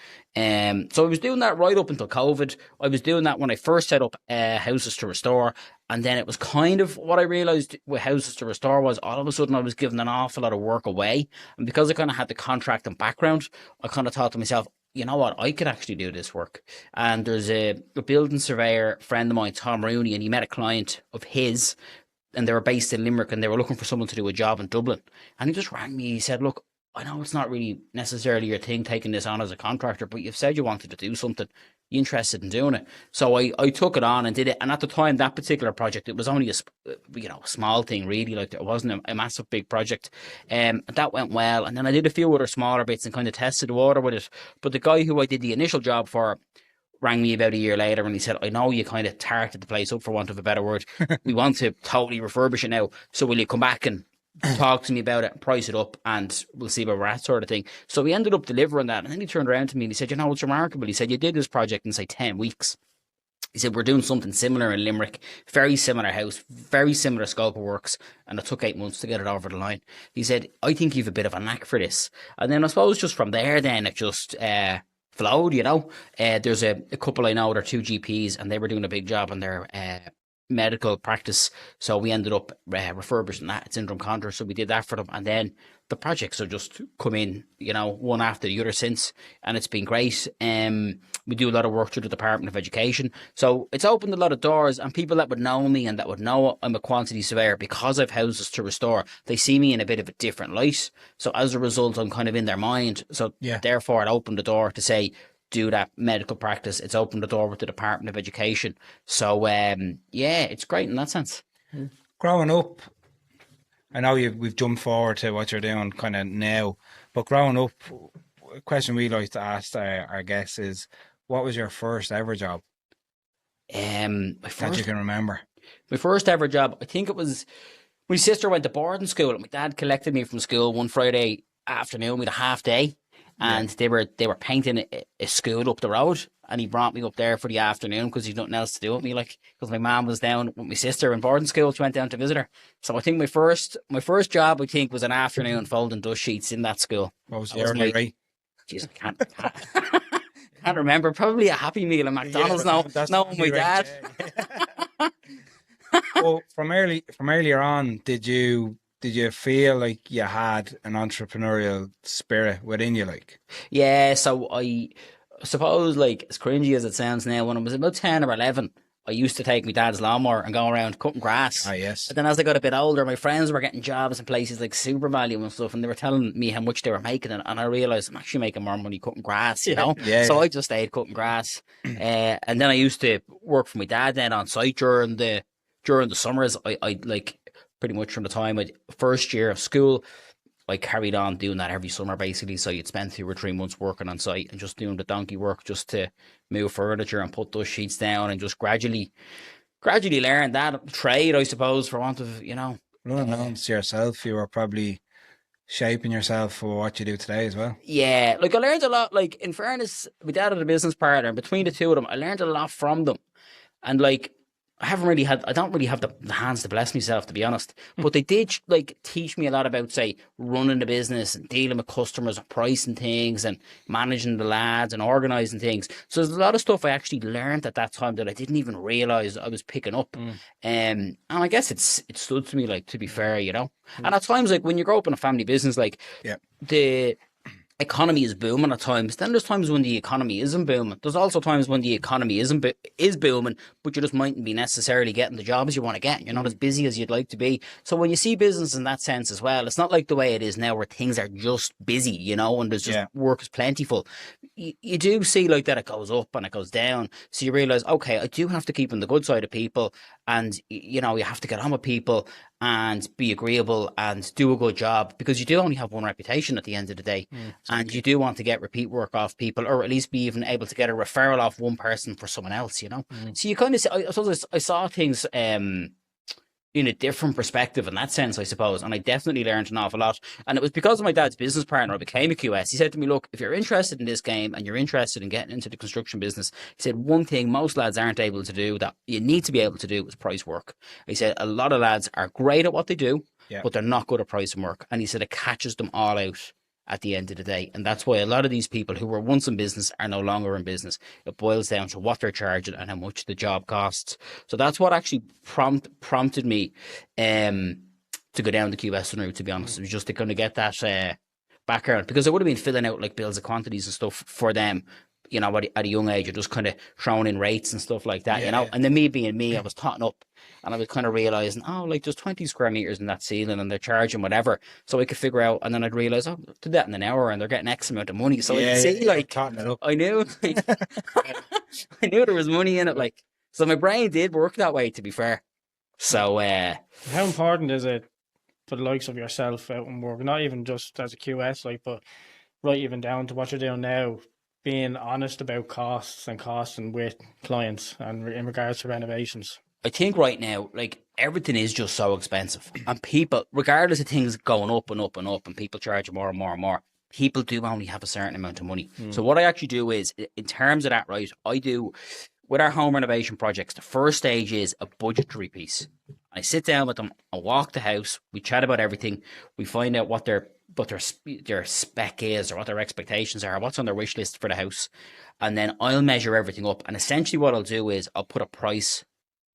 So I was doing that right up until COVID. I was doing that when I first set up Houses to Restore, and then it was kind of what I realised with Houses to Restore was all of a sudden I was giving an awful lot of work away, and because I kind of had the contract and background, I kind of thought to myself, you know what, I could actually do this work. And there's a building surveyor friend of mine, Tom Rooney, and he met a client of his, and they were based in Limerick, and they were looking for someone to do a job in Dublin. And he just rang me. He said, look, I know it's not really necessarily your thing taking this on as a contractor, but you've said you wanted to do something. You interested in doing it? So I took it on and did it. And at the time, that particular project, it was only a small thing really. Like, it wasn't a massive big project. That went well. And then I did a few other smaller bits and kind of tested the water with it. But the guy who I did the initial job for rang me about a year later and he said, I know you kind of tarted the place up, for want of a better word. We want to totally refurbish it now. So will you come back and talk to me about it, price it up, and we'll see where we're at, sort of thing. So we ended up delivering that. And then he turned around to me and he said, you know, it's remarkable. He said, you did this project in, say, 10 weeks. He said, we're doing something similar in Limerick, very similar house, very similar scope of works, and it took 8 months to get it over the line. He said, I think you've a bit of a knack for this. And then I suppose just from there, then it just flowed, you know. There's a couple I know, they're 2 GPs, and they were doing a big job on their medical practice, so we ended up refurbishing that at Syndrome Contour, so we did that for them, and then the projects have just come in, you know, one after the other since, and it's been great. We do a lot of work through the Department of Education, so it's opened a lot of doors, and people that would know me and that would know I'm a quantity surveyor because I've Houses to Restore, they see me in a bit of a different light, so as a result I'm kind of in their mind, so therefore it opened the door to say, do that medical practice. It's opened the door with the Department of Education. So, it's great in that sense. Growing up, I know we've jumped forward to what you're doing kind of now, but growing up, a question we like to ask our guests is, what was your first ever job that you can remember? My first ever job, I think it was, my sister went to boarding school and my dad collected me from school one Friday afternoon with a half day. And they were painting a school up the road, and he brought me up there for the afternoon because he'd nothing else to do with me, like, because my mum was down with my sister in boarding school. She went down to visit her. So I think my first job, I think, was an afternoon folding dust sheets in that school. What was the early rate? Jeez, I can't remember. Probably a Happy Meal at McDonald's. No, my dad. Well, from earlier on, did you feel like you had an entrepreneurial spirit within you, like? Yeah, so I suppose, like, as cringy as it sounds now, when I was about 10 or 11, I used to take my dad's lawnmower and go around cutting grass. Ah, yes. But then as I got a bit older, my friends were getting jobs in places like Super Value and stuff, and they were telling me how much they were making, and I realised I'm actually making more money cutting grass, you know? Yeah. So I just stayed cutting grass. And then I used to work for my dad then on site during the summers. I like, pretty much from the time first year of school, I carried on doing that every summer, basically. So you'd spend 2 or 3 months working on site and just doing the donkey work just to move furniture and put those sheets down, and just gradually learn that trade, I suppose, for want of, you know. Unknown to yourself, you were probably shaping yourself for what you do today as well. Yeah, like, I learned a lot. Like, in fairness, my dad had a business partner, and between the two of them, I learned a lot from them. And, like, I don't really have the hands to bless myself, to be honest. But they did, like, teach me a lot about, say, running the business and dealing with customers and pricing things and managing the lads and organising things. So there's a lot of stuff I actually learned at that time that I didn't even realise I was picking up. And I guess it stood to me, like, to be fair, you know. And at times, like, when you grow up in a family business, like, the economy is booming at times. Then there's times when the economy isn't booming. There's also times when the economy is booming, but you just mightn't be necessarily getting the jobs you want to get. You're not as busy as you'd like to be. So when you see business in that sense as well, it's not like the way it is now where things are just busy, you know, and there's just work is plentiful. You do see, like, that it goes up and it goes down. So you realise, okay, I do have to keep on the good side of people, and, you know, you have to get on with people and be agreeable and do a good job, because you do only have one reputation at the end of the day. And you do want to get repeat work off people, or at least be even able to get a referral off one person for someone else, you know. So you kind of, I saw things in a different perspective in that sense, I suppose. And I definitely learned an awful lot. And it was because of my dad's business partner I became a QS. He said to me, look, if you're interested in this game and you're interested in getting into the construction business, he said, one thing most lads aren't able to do that you need to be able to do is price work. He said, a lot of lads are great at what they do, but they're not good at pricing work. And he said, it catches them all out at the end of the day. And that's why a lot of these people who were once in business are no longer in business. It boils down to what they're charging and how much the job costs. So that's what actually prompted me to go down the QS route, to be honest. It was just to kind of get that background, because I would have been filling out like bills of quantities and stuff for them, you know, at a young age, or just kind of throwing in rates and stuff like that, you know. And then me being me, I was totting up and I was kind of realizing, oh, like there's 20 square meters in that ceiling and they're charging whatever. So I could figure out, and then I'd realize, oh, did that in an hour and they're getting X amount of money. So I could see, like, totting it up. I knew, like, I knew there was money in it. Like, so my brain did work that way, to be fair. So, how important is it for the likes of yourself out in work, not even just as a QS, like, but right even down to what you're doing now, being honest about costs and with clients and in regards to renovations? I think right now, like, everything is just so expensive, and people, regardless of things going up and up and up, and people charging more and more and more, people do only have a certain amount of money. So what I actually do is, in terms of that, right, I do, with our home renovation projects, the first stage is a budgetary piece. I sit down with them, I walk the house, we chat about everything, we find out what their spec is, or what their expectations are, what's on their wish list for the house, and then I'll measure everything up. And essentially what I'll do is I'll put a price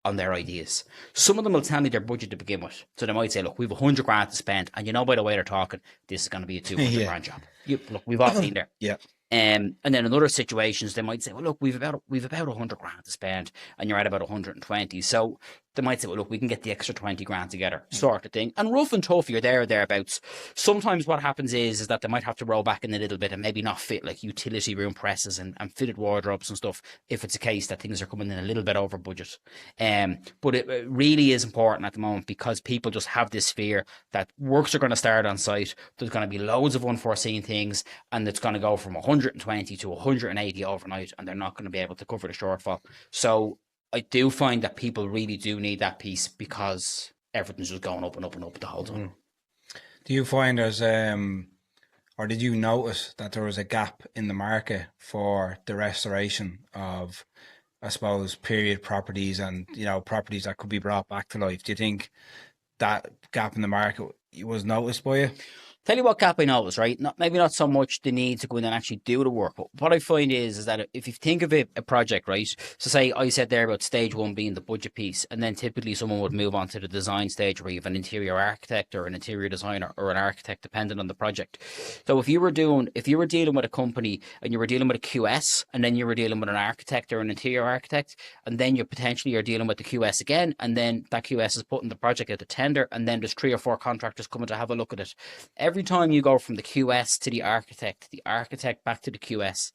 on their ideas. Some of them will tell me their budget to begin with. So they might say, look, we've 100 grand to spend, and you know, by the way they're talking, this is going to be a 200 grand job. Look, we've all been there. And then in other situations, they might say, well, look, we've about 100 grand to spend, and you're at about 120. So they might say, well, look, we can get the extra 20 grand together, sort of thing. And rough and tough, you're there or thereabouts. Sometimes what happens is that they might have to roll back in a little bit and maybe not fit like utility room presses and fitted wardrobes and stuff, if it's a case that things are coming in a little bit over budget. But it really is important at the moment, because people just have this fear that works are going to start on site, there's going to be loads of unforeseen things, and it's going to go from 120 to 180 overnight, and they're not going to be able to cover the shortfall. So I do find that people really do need that piece, because everything's just going up and up and up the whole time. Do you find there's, or did you notice that there was a gap in the market for the restoration of, I suppose, period properties and, you know, properties that could be brought back to life? Do you think that gap in the market was noticed by you? Tell you what gap I noticed, right? Maybe not so much the need to go in and actually do the work, but what I find is that if you think of a project, right? So say I said there about stage one being the budget piece, and then typically someone would move on to the design stage, where you have an interior architect or an interior designer or an architect, depending on the project. So if you were dealing with a company and you were dealing with a QS, and then you were dealing with an architect or an interior architect, and then you potentially are dealing with the QS again, and then that QS is putting the project out to tender, and then there's 3 or 4 contractors coming to have a look at it. Every time you go from the QS to the architect back to the QS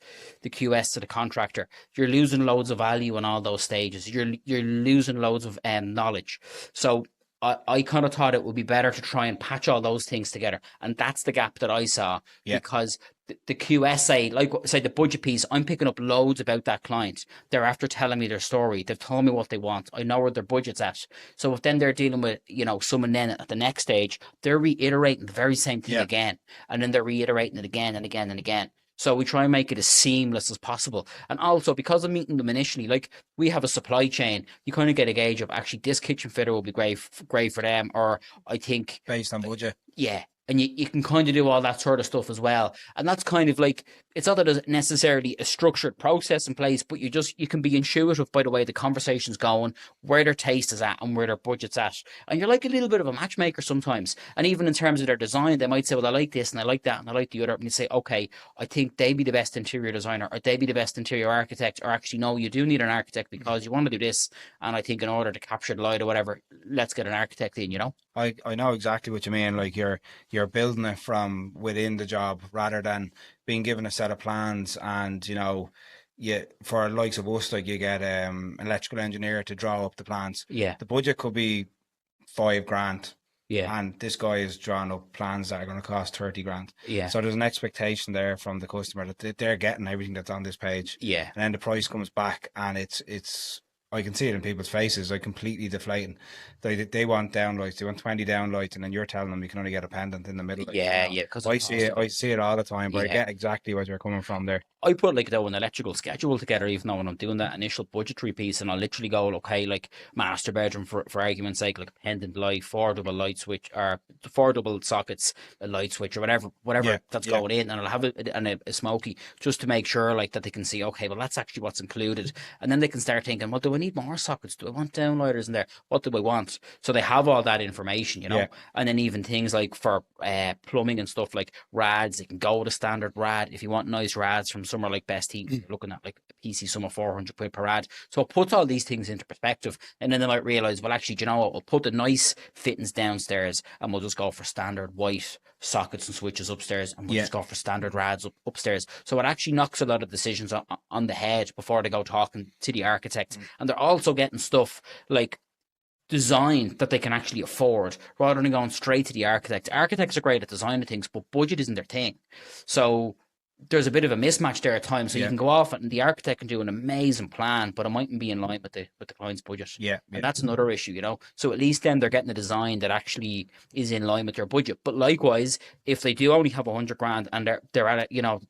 to the contractor, you're losing loads of value in all those stages. You're losing loads of knowledge. So I kind of thought it would be better to try and patch all those things together. And that's the gap that I saw, because the QS, like say the budget piece, I'm picking up loads about that client. They're after telling me their story. They've told me what they want. I know where their budget's at. So if then they're dealing with, you know, someone then at the next stage, they're reiterating the very same thing again. And then they're reiterating it again and again and again. So we try and make it as seamless as possible. And also, because I'm meeting them initially, like we have a supply chain, you kind of get a gauge of actually this kitchen fitter will be great for them, or I think based on budget. Yeah. And you can kind of do all that sort of stuff as well. And that's kind of like, it's not that there's necessarily a structured process in place, but you can be intuitive by the way the conversation's going, where their taste is at and where their budget's at. And you're like a little bit of a matchmaker sometimes. And even in terms of their design, they might say, well, I like this and I like that and I like the other. And you say, okay, I think they'd be the best interior designer, or they'd be the best interior architect, or actually, no, you do need an architect because you want to do this. And I think in order to capture the light or whatever, let's get an architect in, you know? I know exactly what you mean. Like you're building it from within the job rather than being given a set of plans, and you know, for likes of us, like you get electrical engineer to draw up the plans. Yeah. The budget could be 5 grand. Yeah. And this guy is drawing up plans that are going to cost 30 grand. Yeah. So there's an expectation there from the customer that they're getting everything that's on this page. Yeah. And then the price comes back and it's I can see it in people's faces, like completely deflating. They want downlights, they want 20 downlights, and then you're telling them you can only get a pendant in the middle. Like, Yeah, yeah, because I see it. I see it all the time, but I Yeah. get exactly where you're coming from there. I put like though an electrical schedule together, even though when I'm doing that initial budgetary piece, and I'll literally go, okay, like master bedroom for argument's sake, like a pendant light, 4 double light switch, or 4 double sockets, a light switch, or whatever that's going in, and I'll have it and a smoky just to make sure like that they can see, okay, well that's actually what's included, and then they can start thinking, well, do I need more sockets? Do I want downlighters in there? What do I want? So they have all that information, you know, and then even things like for plumbing and stuff like rads, they can go with a standard rad if you want nice rads from somewhere like Best Heat. You're looking at like a PC sum of 400 quid per rad. So it puts all these things into perspective, and then they might realize, well, actually, do you know what? We'll put the nice fittings downstairs, and we'll just go for standard white sockets and switches upstairs, and we'll just go for standard rads upstairs. So it actually knocks a lot of decisions on the head before they go talking to the architect, and they're also getting stuff like design that they can actually afford rather than going straight to the architect. Architects are great at designing things, but budget isn't their thing. So there's a bit of a mismatch there at times. So you can go off and the architect can do an amazing plan, but it mightn't be in line with the client's budget. And that's another issue, you know. So at least then they're getting a design that actually is in line with their budget. But likewise, if they do only have 100 grand and they're at it, you know,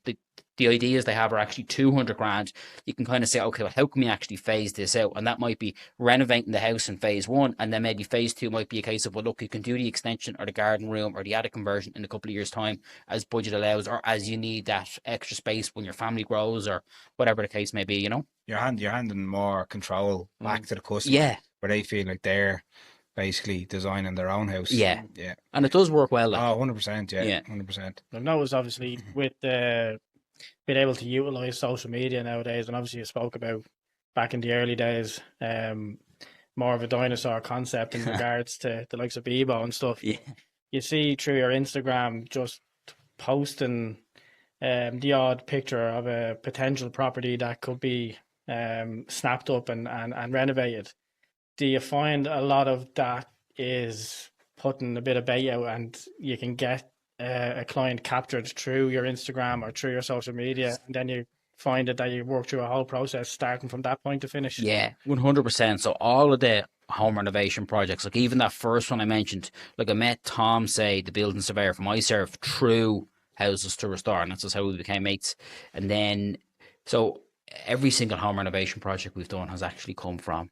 the ideas they have are actually 200 grand, you can kind of say, okay, well, how can we actually phase this out? And that might be renovating the house in phase 1, and then maybe phase 2 might be a case of, well, look, you can do the extension or the garden room or the attic conversion in a couple of years' time as budget allows, or as you need that extra space when your family grows, or whatever the case may be, you know? You're handing more control back to the customer, where they feel like they're basically designing their own house. And it does work well. Like. 100%, 100%. I've noticed, obviously, with being able to utilize social media nowadays, and obviously you spoke about back in the early days, more of a dinosaur concept in regards to the likes of Bebo and stuff. You see through your Instagram just posting the odd picture of a potential property that could be snapped up and renovated. Do you find a lot of that is putting a bit of bait out, and you can get a client captured through your Instagram or through your social media, and then you find that you work through a whole process starting from that point to finish? 100%. So all of the home renovation projects, like even that first one I mentioned, like I met Tom, say, the building surveyor from iServe, through Houses to Restore, and that's just how we became mates. And then, so every single home renovation project we've done has actually come from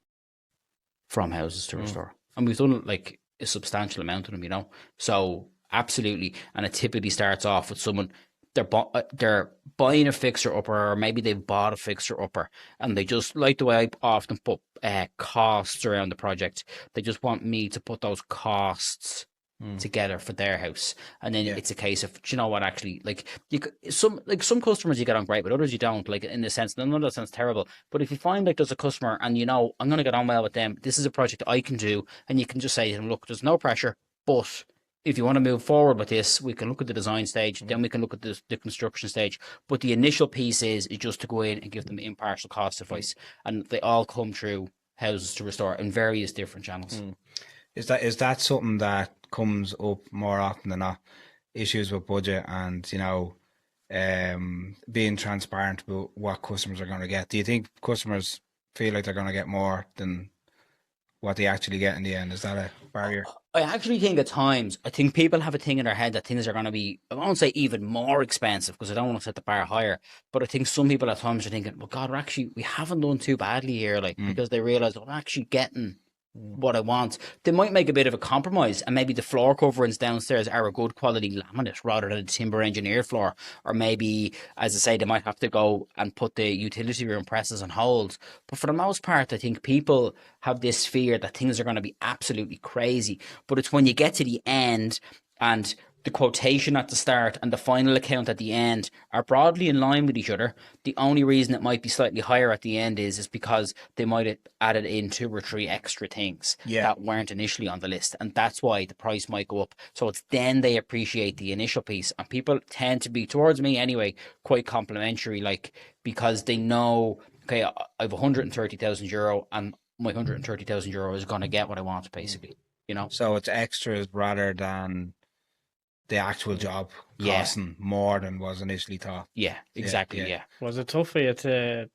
Houses to Restore, and we've done like a substantial amount of them, you know. So absolutely, and it typically starts off with someone they're buying a fixer upper, or maybe they've bought a fixer upper, and they just like the way I often put costs around the project. They just want me to put those costs together for their house, and then it's a case of, do you know what, actually, like some customers you get on great with, others you don't, like in the sense, none of that sounds terrible, but if you find like there's a customer and you know I'm going to get on well with them, this is a project I can do, and you can just say to them, look, there's no pressure, but if you want to move forward with this, we can look at the design stage, then we can look at the construction stage. But the initial piece is just to go in and give them impartial cost advice. And they all come through Houses to Restore in various different channels. Is that something that comes up more often than not? Issues with budget and, you know, being transparent about what customers are going to get. Do you think customers feel like they're going to get more than what they actually get in the end? Is that a barrier? I actually think at times, I think people have a thing in their head that things are going to be, I won't say even more expensive, because I don't want to set the bar higher, but I think some people at times are thinking, well, God, we haven't done too badly here, like, because they realize, well, I'm actually getting what I want. They might make a bit of a compromise, and maybe the floor coverings downstairs are a good quality laminate rather than a timber engineered floor, or maybe, as I say, they might have to go and put the utility room presses on hold. But for the most part, I think people have this fear that things are going to be absolutely crazy, but it's when you get to the end and the quotation at the start and the final account at the end are broadly in line with each other. The only reason it might be slightly higher at the end is because they might have added in 2 or 3 extra things that weren't initially on the list, and that's why the price might go up. So it's then they appreciate the initial piece, and people tend to be, towards me anyway, quite complimentary, like, because they know, okay, I have €130,000 and my €130,000 is going to get what I want, basically, you know. So it's extras rather than the actual job costing more than was initially thought. Yeah, exactly. Yeah. Was it tough for you to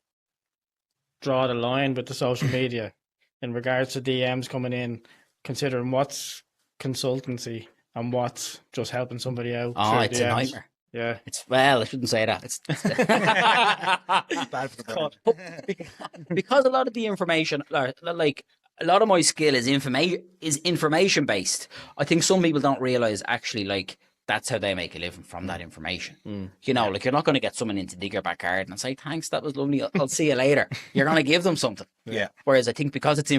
draw the line with the social media in regards to DMs coming in, considering what's consultancy and what's just helping somebody out. Oh, through it's a DMs. nightmare. Yeah. I shouldn't say that. It's Bad for the brand. because a lot of the information, like a lot of my skill is information based. I think some people don't realize actually, like, that's how they make a living from that information. You know, like, you're not going to get someone in to dig your back garden and say, thanks, that was lovely, I'll see you later. You're going to give them something. Yeah. Whereas I think because it's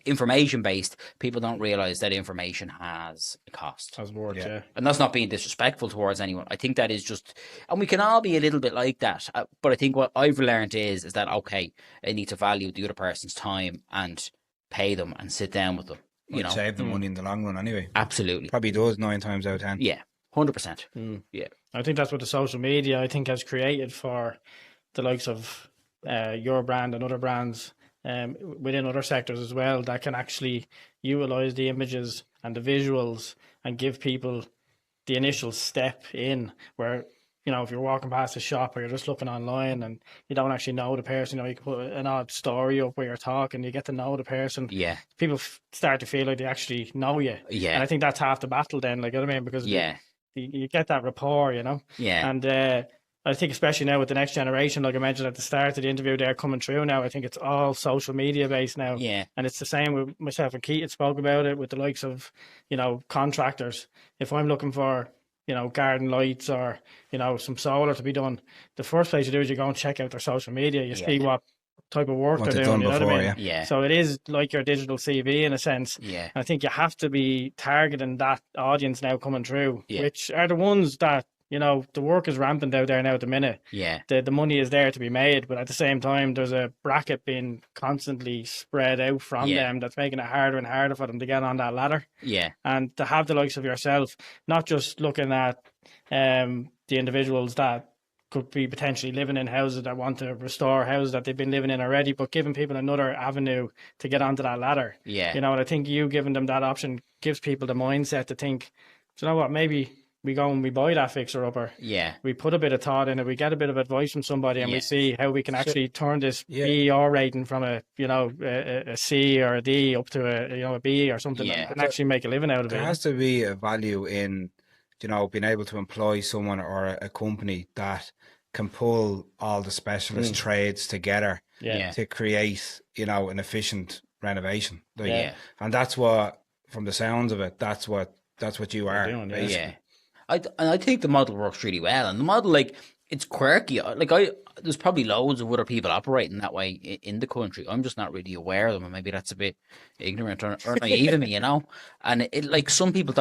information based, people don't realize that information has a cost. As words, yeah. And that's not being disrespectful towards anyone. I think that is just, and we can all be a little bit like that. But I think what I've learned is that, okay, I need to value the other person's time and pay them and sit down with them. You know, save them money in the long run anyway. Absolutely. Probably does 9 times out of 10. Yeah, 100%. Yeah. I think that's what the social media, I think, has created for the likes of your brand and other brands within other sectors as well, that can actually utilize the images and the visuals and give people the initial step in where, you know, if you're walking past a shop or you're just looking online and you don't actually know the person, you know, you can put an odd story up where you're talking, you get to know the person. Yeah. People start to feel like they actually know you. Yeah. And I think that's half the battle then, like, you know what I mean? Because you get that rapport, you know? Yeah. And I think especially now with the next generation, like I mentioned at the start of the interview, they're coming through now. I think it's all social media based now. Yeah. And it's the same with myself and Keith spoke about it with the likes of, you know, contractors. If I'm looking for, you know, garden lights or, you know, some solar to be done, the first place you do is you go and check out their social media. You see what type of work What they're they've doing, done you know what I before, mean? Yeah. So it is like your digital CV in a sense. Yeah. I think you have to be targeting that audience now coming through, Yeah. which are the ones that, you know, the work is rampant out there now at the minute. Yeah. The money is there to be made, but at the same time, there's a bracket being constantly spread out from them that's making it harder and harder for them to get on that ladder. Yeah. And to have the likes of yourself, not just looking at the individuals that could be potentially living in houses that want to restore houses that they've been living in already, but giving people another avenue to get onto that ladder. Yeah. You know, and I think you giving them that option gives people the mindset to think, do you know what, maybe we go and we buy that fixer upper. Yeah. We put a bit of thought in it. We get a bit of advice from somebody, and we see how we can actually turn this BER rating from a, you know, a C or a D up to a, you know, a B or something, and actually make a living out of it. There has to be a value in, you know, being able to employ someone or a company that can pull all the specialist trades together to create, you know, an efficient renovation. Like, and that's what, from the sounds of it, that's what you are. Doing, basically. I think the model works really well, and the model, like, it's quirky. Like, there's probably loads of other people operating that way in the country. I'm just not really aware of them, and maybe that's a bit ignorant or naive of me, you know. And it, like, some people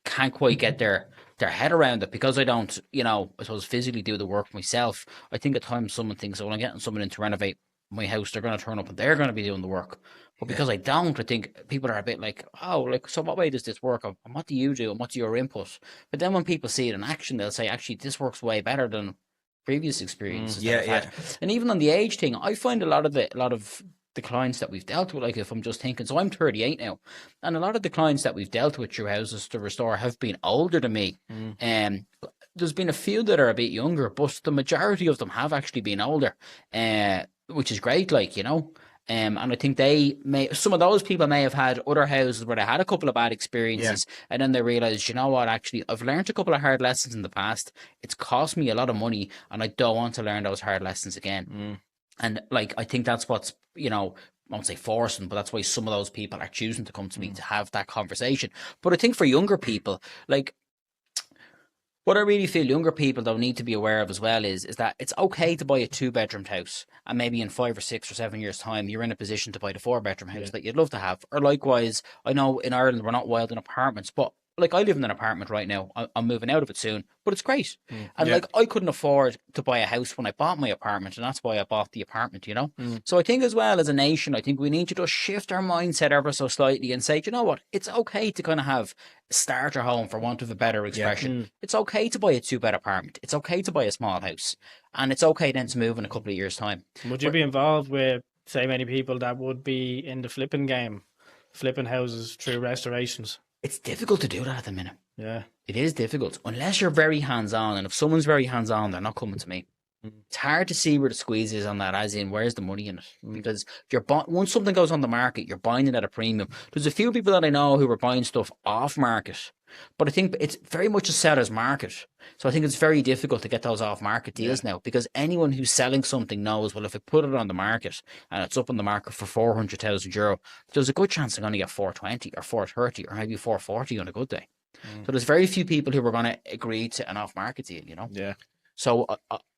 can't quite get their head around it, because I don't, you know, I suppose physically do the work myself. I think at times someone thinks, well, I'm getting someone in to renovate my house, they're going to turn up and they're going to be doing the work. But because I don't, I think people are a bit like, oh, like, so what way does this work? And what do you do? And what's your input? But then when people see it in action, they'll say, actually, this works way better than previous experiences. that I've had. And even on the age thing, I find a lot of the clients that we've dealt with, like, if I'm just thinking, so I'm 38 now, and a lot of the clients that we've dealt with through Houses to Restore have been older than me. There's been a few that are a bit younger, but the majority of them have actually been older, which is great, like, you know. And I think some of those people may have had other houses where they had a couple of bad experiences, and then they realised, you know what, actually, I've learned a couple of hard lessons in the past. It's cost me a lot of money, and I don't want to learn those hard lessons again. And, like, I think that's what's, you know, I won't say forcing, but that's why some of those people are choosing to come to me to have that conversation. But I think for younger people, like, what I really feel younger people though need to be aware of as well is that it's okay to buy a 2-bedroom house, and maybe in 5 or 6 or 7 years' time you're in a position to buy the 4-bedroom house that you'd love to have. Or likewise, I know in Ireland we're not wild in apartments, but, like, I live in an apartment right now. I'm moving out of it soon, but it's great. And like, I couldn't afford to buy a house when I bought my apartment, and that's why I bought the apartment, you know? So I think as well, as a nation, I think we need to just shift our mindset ever so slightly and say, you know what, it's okay to kind of have a starter home, for want of a better expression. It's okay to buy a 2-bed apartment. It's okay to buy a small house. And it's okay then to move in a couple of years' time. Would you be involved with, say, many people that would be in the flipping game, flipping houses through restorations? It's difficult to do that at the minute. Yeah. It is difficult, unless you're very hands-on. And if someone's very hands-on, they're not coming to me. It's hard to see where the squeeze is on that, as in where's the money in it? Because you're once something goes on the market, you're buying it at a premium. There's a few people that I know who are buying stuff off market, but I think it's very much a seller's market. So I think it's very difficult to get those off market deals now, because anyone who's selling something knows, well, if I put it on the market and it's up on the market for €400,000, there's a good chance I'm going to get 420 or 430 or maybe 440 on a good day. So there's very few people who are going to agree to an off market deal, you know? Yeah. So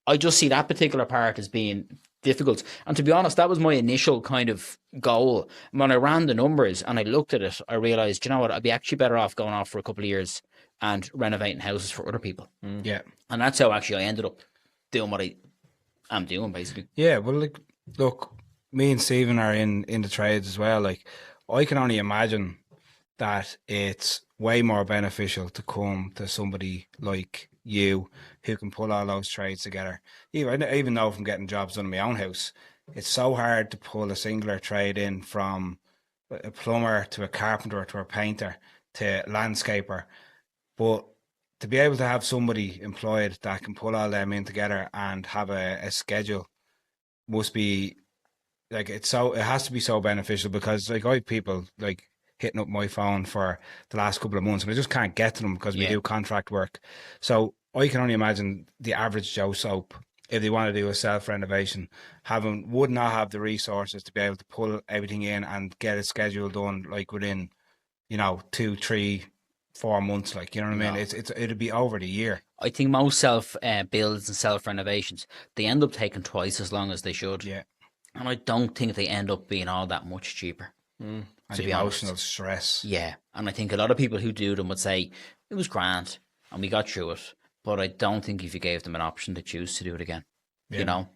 I just see that particular part as being difficult. And to be honest, that was my initial kind of goal. When I ran the numbers and I looked at it, I realized, you know what, I'd be actually better off going off for a couple of years and renovating houses for other people. Yeah. And that's how actually I ended up doing what I am doing, basically. Yeah, well, like, look, me and Stephen are in the trades as well. Like, I can only imagine that it's way more beneficial to come to somebody like you who can pull all those trades together. Even though from getting jobs done in my own house, it's so hard to pull a singular trade in, from a plumber to a carpenter to a painter to a landscaper. But to be able to have somebody employed that can pull all them in together and have a schedule must be like, it has to be so beneficial, because like I have people like hitting up my phone for the last couple of months and I just can't get to them because we do contract work. So I can only imagine the average Joe Soap, if they want to do a self renovation, would not have the resources to be able to pull everything in and get a schedule done like within, 2, 3, 4 months. Like, you know what I mean? It'd be over the year. I think most self builds and self renovations, they end up taking twice as long as they should. Yeah. And I don't think they end up being all that much cheaper. And to the be honest. emotional stress. Yeah. And I think a lot of people who do them would say it was grand and we got through it. But I don't think if you gave them an option to choose to do it again, you know.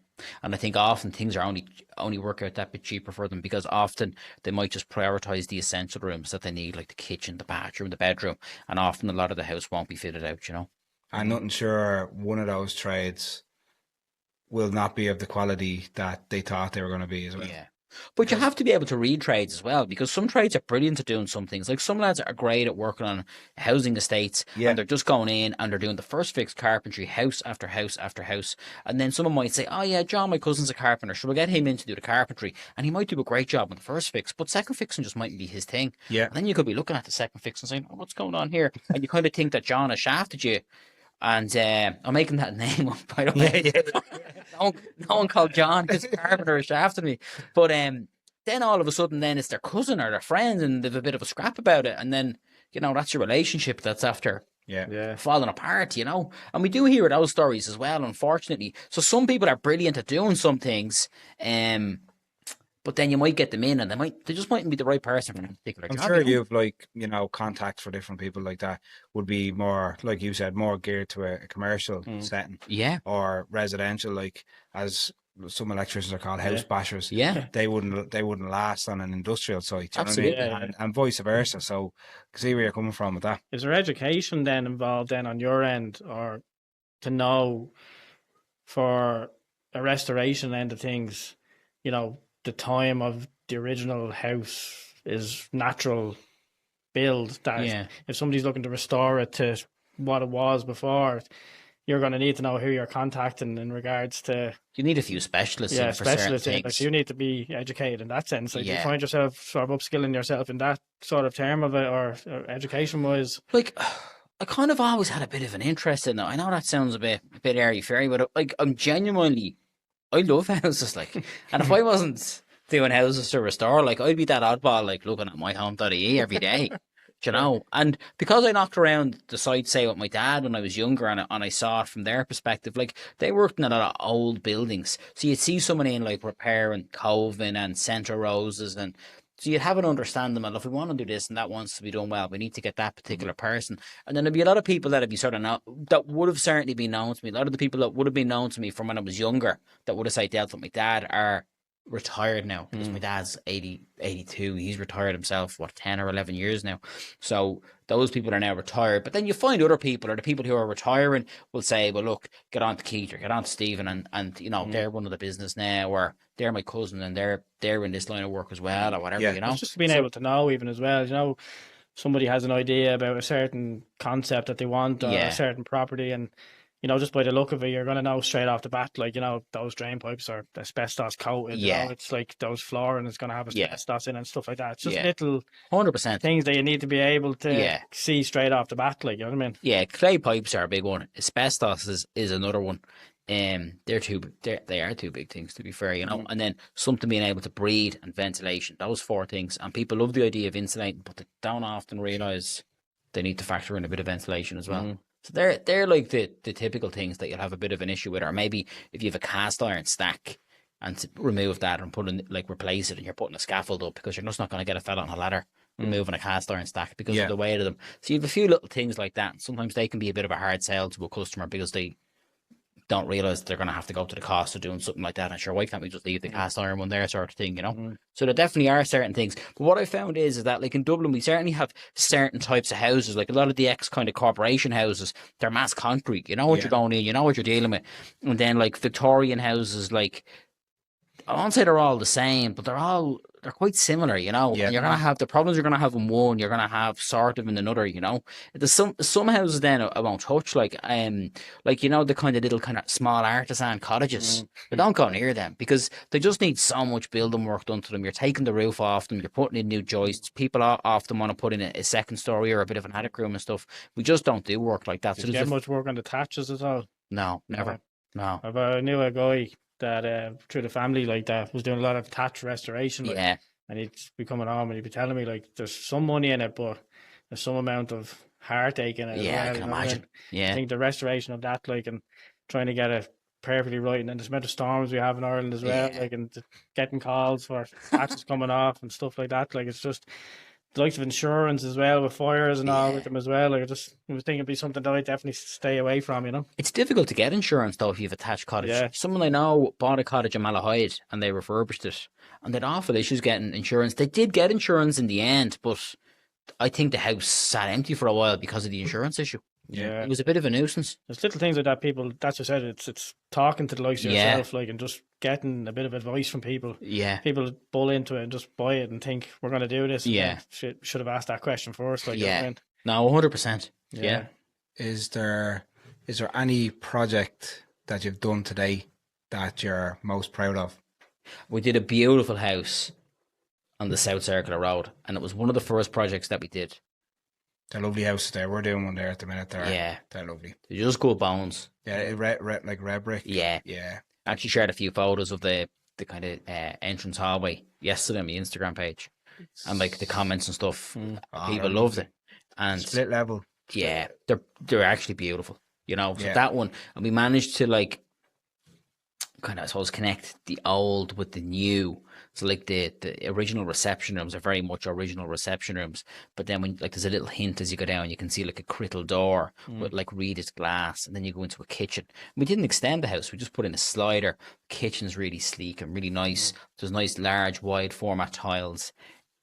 And I think often things are only work out that bit cheaper for them, because often they might just prioritize the essential rooms that they need, like the kitchen, the bathroom, the bedroom, and often a lot of the house won't be fitted out, you know. I'm not sure one of those trades will not be of the quality that they thought they were going to be as well. Yeah. But you have to be able to read trades as well, because some trades are brilliant at doing some things. Like some lads are great at working on housing estates, and they're just going in and they're doing the first fix carpentry, house after house after house. And then someone might say, oh yeah, John, my cousin's a carpenter, so we'll get him in to do the carpentry. And he might do a great job on the first fix, but second fixing just mightn't be his thing. Yeah. And then you could be looking at the second fix and saying, oh, what's going on here? And you kind of think that John has shafted you. And I'm making that name up, by the way. No one called John because carpenter has shafted me. But then all of a sudden, then it's their cousin or their friend, and they've a bit of a scrap about it. And then, that's your relationship that's after falling apart, And we do hear those stories as well, unfortunately. So some people are brilliant at doing some things, but then you might get them in and they just mightn't be the right person for a particular job. I'm sure you've contacts for different people like that would be more, like you said, more geared to a commercial setting. Yeah. Or residential, like as some electricians are called, house bashers. Yeah. They wouldn't last on an industrial site. Absolutely. You know what I mean? And vice versa. So I see where you're coming from with that. Is there education then involved then on your end, or to know for a restoration end of things, the time of the original house is natural build, that if somebody's looking to restore it to what it was before, you're going to need to know who you're contacting in regards to... You need a few specialists for certain things. Like, you need to be educated in that sense. Like, you find yourself sort of upskilling yourself in that sort of term of it, or education-wise? Like, I kind of always had a bit of an interest in it. I know that sounds a bit airy-fairy, but like, I'm genuinely... I love houses, like, and if I wasn't doing houses to restore, like, I'd be that oddball, like, looking at my home.ie every day, and because I knocked around the site, say, with my dad when I was younger, and I saw it from their perspective, like, they worked in a lot of old buildings, so you'd see someone in, like, Repair and Coven and Centre Roses, and so you'd have an understanding, well, if we want to do this and that wants to be done well, we need to get that particular person. And then there'd be a lot of people that'd be sort of that would have certainly been known to me. A lot of the people that would have been known to me from when I was younger, that would have, say, dealt with my dad, are retired now, because my dad's 82. He's retired himself, 10 or 11 years now. So those people are now retired. But then you find other people, or the people who are retiring, will say, well, look, get on to Keith or get on to Stephen, and they're one of the business now, or they're my cousin and they're in this line of work as well, or whatever. It's just being able to know, even as well, somebody has an idea about a certain concept that they want, or a certain property, and you know, just by the look of it, you're going to know straight off the bat, like, you know, those drain pipes are asbestos coated. You know, it's like those flooring is going to have asbestos in and stuff like that. It's just little 100%. things that you need to be able to see straight off the bat, like, you know what I mean? Yeah, clay pipes are a big one. Asbestos is another one. They are two big things, to be fair, you know. And then something being able to breathe and ventilation. Those 4 things. And people love the idea of insulating, but they don't often realise they need to factor in a bit of ventilation as well. So they're like the typical things that you'll have a bit of an issue with. Or maybe if you have a cast iron stack and to remove that and put in, like, replace it, and you're putting a scaffold up, because you're just not going to get a fella on a ladder removing a cast iron stack because of the weight of them. So you have a few little things like that. Sometimes they can be a bit of a hard sell to a customer because they don't realise they're going to have to go to the cost of doing something like that. And sure, why can't we just leave the cast iron one there, sort of thing, you know? So there definitely are certain things. But what I found is that, like, in Dublin, we certainly have certain types of houses. Like a lot of the kind of corporation houses, they're mass concrete. You know what you're going in, you know what you're dealing with. And then, like, Victorian houses, like, I won't say they're all the same, but they're quite similar, you know. Yeah. You're gonna have the problems you're gonna have in one, you're gonna have sort of in another, you know. There's some houses then I won't touch, like you know, the kind of little kind of small artisan cottages. But don't go near them because they just need so much building work done to them. You're taking the roof off them, you're putting in new joists. People often want to put in a second story or a bit of an attic room and stuff. We just don't do work like that. Did you get much work on the thatches as well? No, never. No. I knew a guy that through the family, like, that was doing a lot of thatch restoration, like, and he'd be coming home and he'd be telling me, like, there's some money in it, but there's some amount of heartache in it. I can imagine. I think the restoration of that, like, and trying to get it perfectly right, and then the amount of storms we have in Ireland as well, like, and getting calls for thatches coming off and stuff like that, like, it's just the likes of insurance as well with fires and all with them as well. Like, I was thinking it'd be something that I'd definitely stay away from, you know. It's difficult to get insurance though if you have a thatched cottage. Yeah. Someone I know bought a cottage in Malahide and they refurbished it and they'd awful issues getting insurance. They did get insurance in the end, but I think the house sat empty for a while because of the insurance issue. Yeah, it was a bit of a nuisance. There's little things like that. People, that's what I said. It's talking to the likes of yourself, like, and just getting a bit of advice from people. Yeah, people bull into it and just buy it and think we're going to do this. Yeah, should have asked that question first. Like, no, 100%. Yeah. Is there any project that you've done today that you're most proud of? We did a beautiful house on the South Circular Road, and it was one of the first projects that we did. They're lovely houses there. We're doing one there at the minute. They're lovely. They're just good bones. Yeah, like red brick. Yeah. I actually shared a few photos of the kind of entrance hallway yesterday on my Instagram page, and like the comments and stuff. People loved it. And split level. Yeah, they're actually beautiful. You know, so that one, and we managed to, like, kind of, I suppose, connect the old with the new. So, like, the original reception rooms are very much original reception rooms, but then when, like, there's a little hint as you go down, you can see like a crittle door with like reeded glass, and then you go into a kitchen. We didn't extend the house; we just put in a slider. Kitchen's really sleek and really nice. There's nice, large, wide format tiles.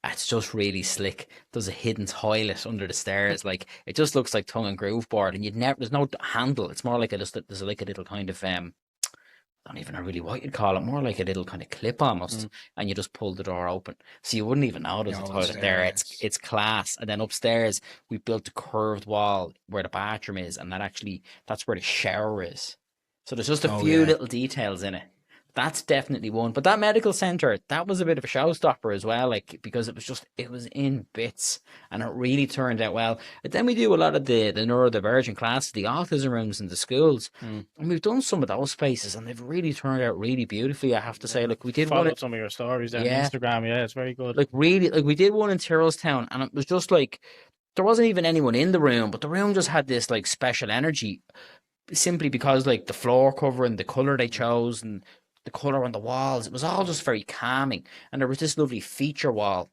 It's just really slick. There's a hidden toilet under the stairs. Like, it just looks like tongue and groove board, and there's no handle. It's more like there's like a little kind of I don't even know really what you'd call it, more like a little kind of clip almost, and you just pull the door open. So you wouldn't even know there's a toilet there. It's class. And then upstairs, we built a curved wall where the bathroom is, and that's where the shower is. So there's just a few little details in it. That's definitely one. But that medical centre, that was a bit of a showstopper as well, like, because it was in bits and it really turned out well. But then we do a lot of the neurodivergent classes, the autism rooms in the schools. And we've done some of those spaces and they've really turned out really beautifully, I have to say. Like, we did follow some of your stories on Instagram. Yeah, it's very good. Like, really, like, we did one in Tyrrellstown and it was just like, there wasn't even anyone in the room, but the room just had this, like, special energy simply because, like, the floor cover and the colour they chose and the colour on the walls, it was all just very calming. And there was this lovely feature wall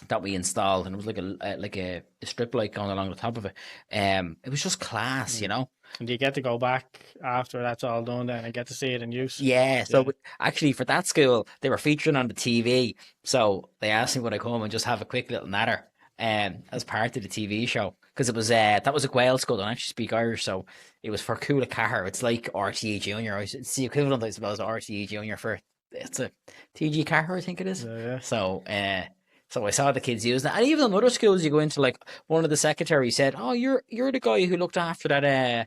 that we installed, and it was like a strip light going along the top of it. It was just class, you know. And do you get to go back after that's all done then and get to see it in use? Yeah. So actually, for that school, they were featuring on the TV. So they asked me would I come and just have a quick little natter as part of the TV show. Because it was that was a Gael school. I don't actually speak Irish, so it was for Coola Cahar. It's like RTE Junior. It's the equivalent, I suppose, of RTE Junior it's a TG Cahar, I think it is. Yeah. So I saw the kids using it, and even in other schools, you go into, like, one of the secretaries said, "Oh, you're the guy who looked after that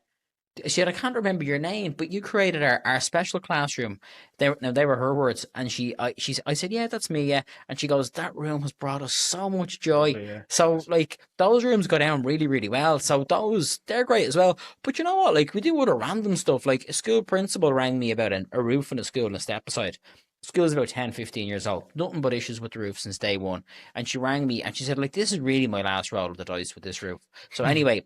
she said, I can't remember your name, but you created our special classroom. They were her words, and I said, yeah, that's me, yeah. And she goes, that room has brought us so much joy. Yeah. So like those rooms go down really, really well. So they're great as well. But you know what? Like we do other random stuff. Like a school principal rang me about a roof in a school in a step aside. School's about 10, 15 years old. Nothing but issues with the roof since day one. And she rang me and she said, like, this is really my last roll of the dice with this roof. So anyway,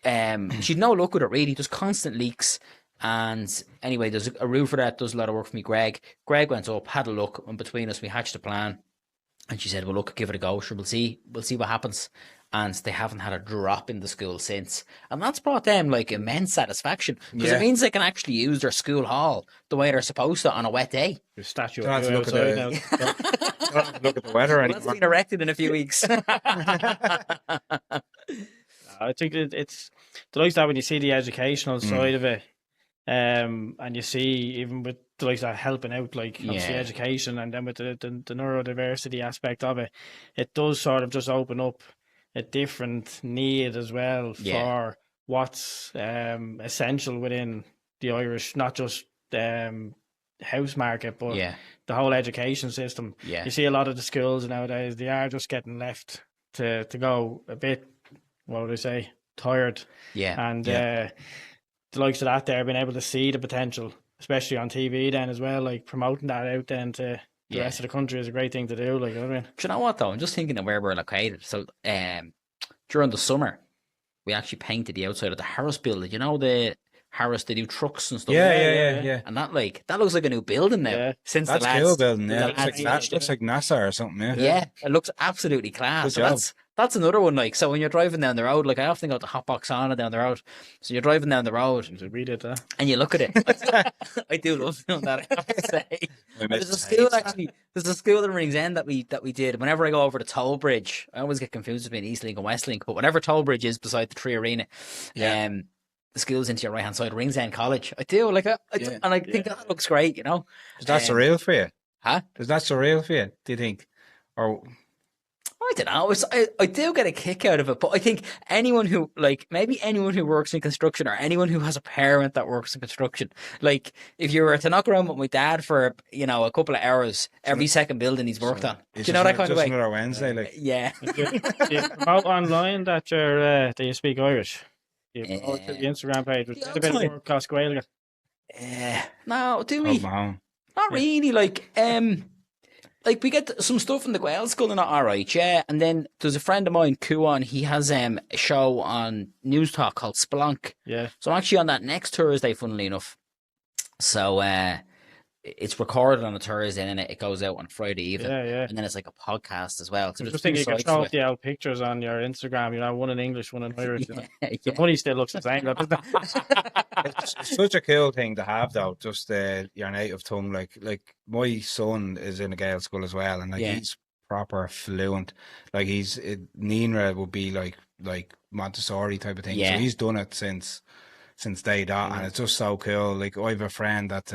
she'd no luck with it really, just constant leaks. And anyway, there's a roofer that does a lot of work for me, Greg. Greg went up, had a look, and between us we hatched a plan. And she said, well, look, give it a go. Sure, we'll see what happens. And they haven't had a drop in the school since. And that's brought them like immense satisfaction. Because it means they can actually use their school hall the way they're supposed to on a wet day. Your statue Don't have to look at outside the- now. Don't have to look at the weather That's anymore. been erected in a few weeks. I think it's the likes of that when you see the educational side of it, and you see even with the likes of that helping out, like obviously Yeah. education, and then with the neurodiversity aspect of it, it does sort of just open up a different need as well Yeah. for what's essential within the Irish, not just house market, but Yeah. the whole education system. Yeah. You see a lot of the schools nowadays, they are just getting left to go a bit, what would I say, tired. Yeah. And the likes of that there, being able to see the potential, especially on TV then as well, like promoting that out then to the Yeah. rest of the country is a great thing to do, like, you know what I mean? Do you know what though? I'm just thinking of where we're located. So during the summer, we actually painted the outside of the Harris building. You know the Harris, they do trucks and stuff. Yeah. And that looks like a new building now. Yeah. Since That's the lads, cool building. the Yeah, lads- looks like NASA or something. Yeah. Yeah, it looks absolutely class. Good So job. that's another one. Like, so when you're driving down the road, like I often go to Hotbox Sauna down the road. So you're driving down the road So we did that. and you look at it. I do love doing that, I have to say. There's a school actually. There's a school in Ringsend that we did. Whenever I go over the toll bridge, I always get confused between Eastlink and Westlink. But whenever toll bridge is beside the Tree Arena, the school's into your right hand side, Ringsend College. I do like it, and I think that looks great. You know, Is that surreal for you? Huh? Is that surreal for you? Do you think? Or I don't know. I do get a kick out of it, but I think anyone who works in construction or anyone who has a parent that works in construction, like if you were to knock around with my dad for a couple of hours, every second building he's worked on. Do you know that kind of just way? another Wednesday, like Yeah. Do you promote online that that you speak Irish? Do you promote to the Instagram page? Was Yeah, a bit of fine. work cost Gaeilge? No, do oh we? man. Not really. Like we get some stuff in the Gael school and not all right, yeah. And then there's a friend of mine, Kuan. He has a show on News Talk called Splunk. Yeah. So I'm actually on that next Thursday, funnily enough. So it's recorded on a Thursday and then it goes out on Friday evening. Yeah. And then it's like a podcast as well. So I there's just two think you can sides throw to up it. the old pictures on your Instagram, one in English, one in Irish. Yeah, The money still looks the same, doesn't it? It's such a cool thing to have, though. Just your native tongue. Like my son is in a Gael school as well, and he's proper fluent. Like Nina would be like Montessori type of thing. Yeah. So he's done it since day dot, and it's just so cool. Like I have a friend that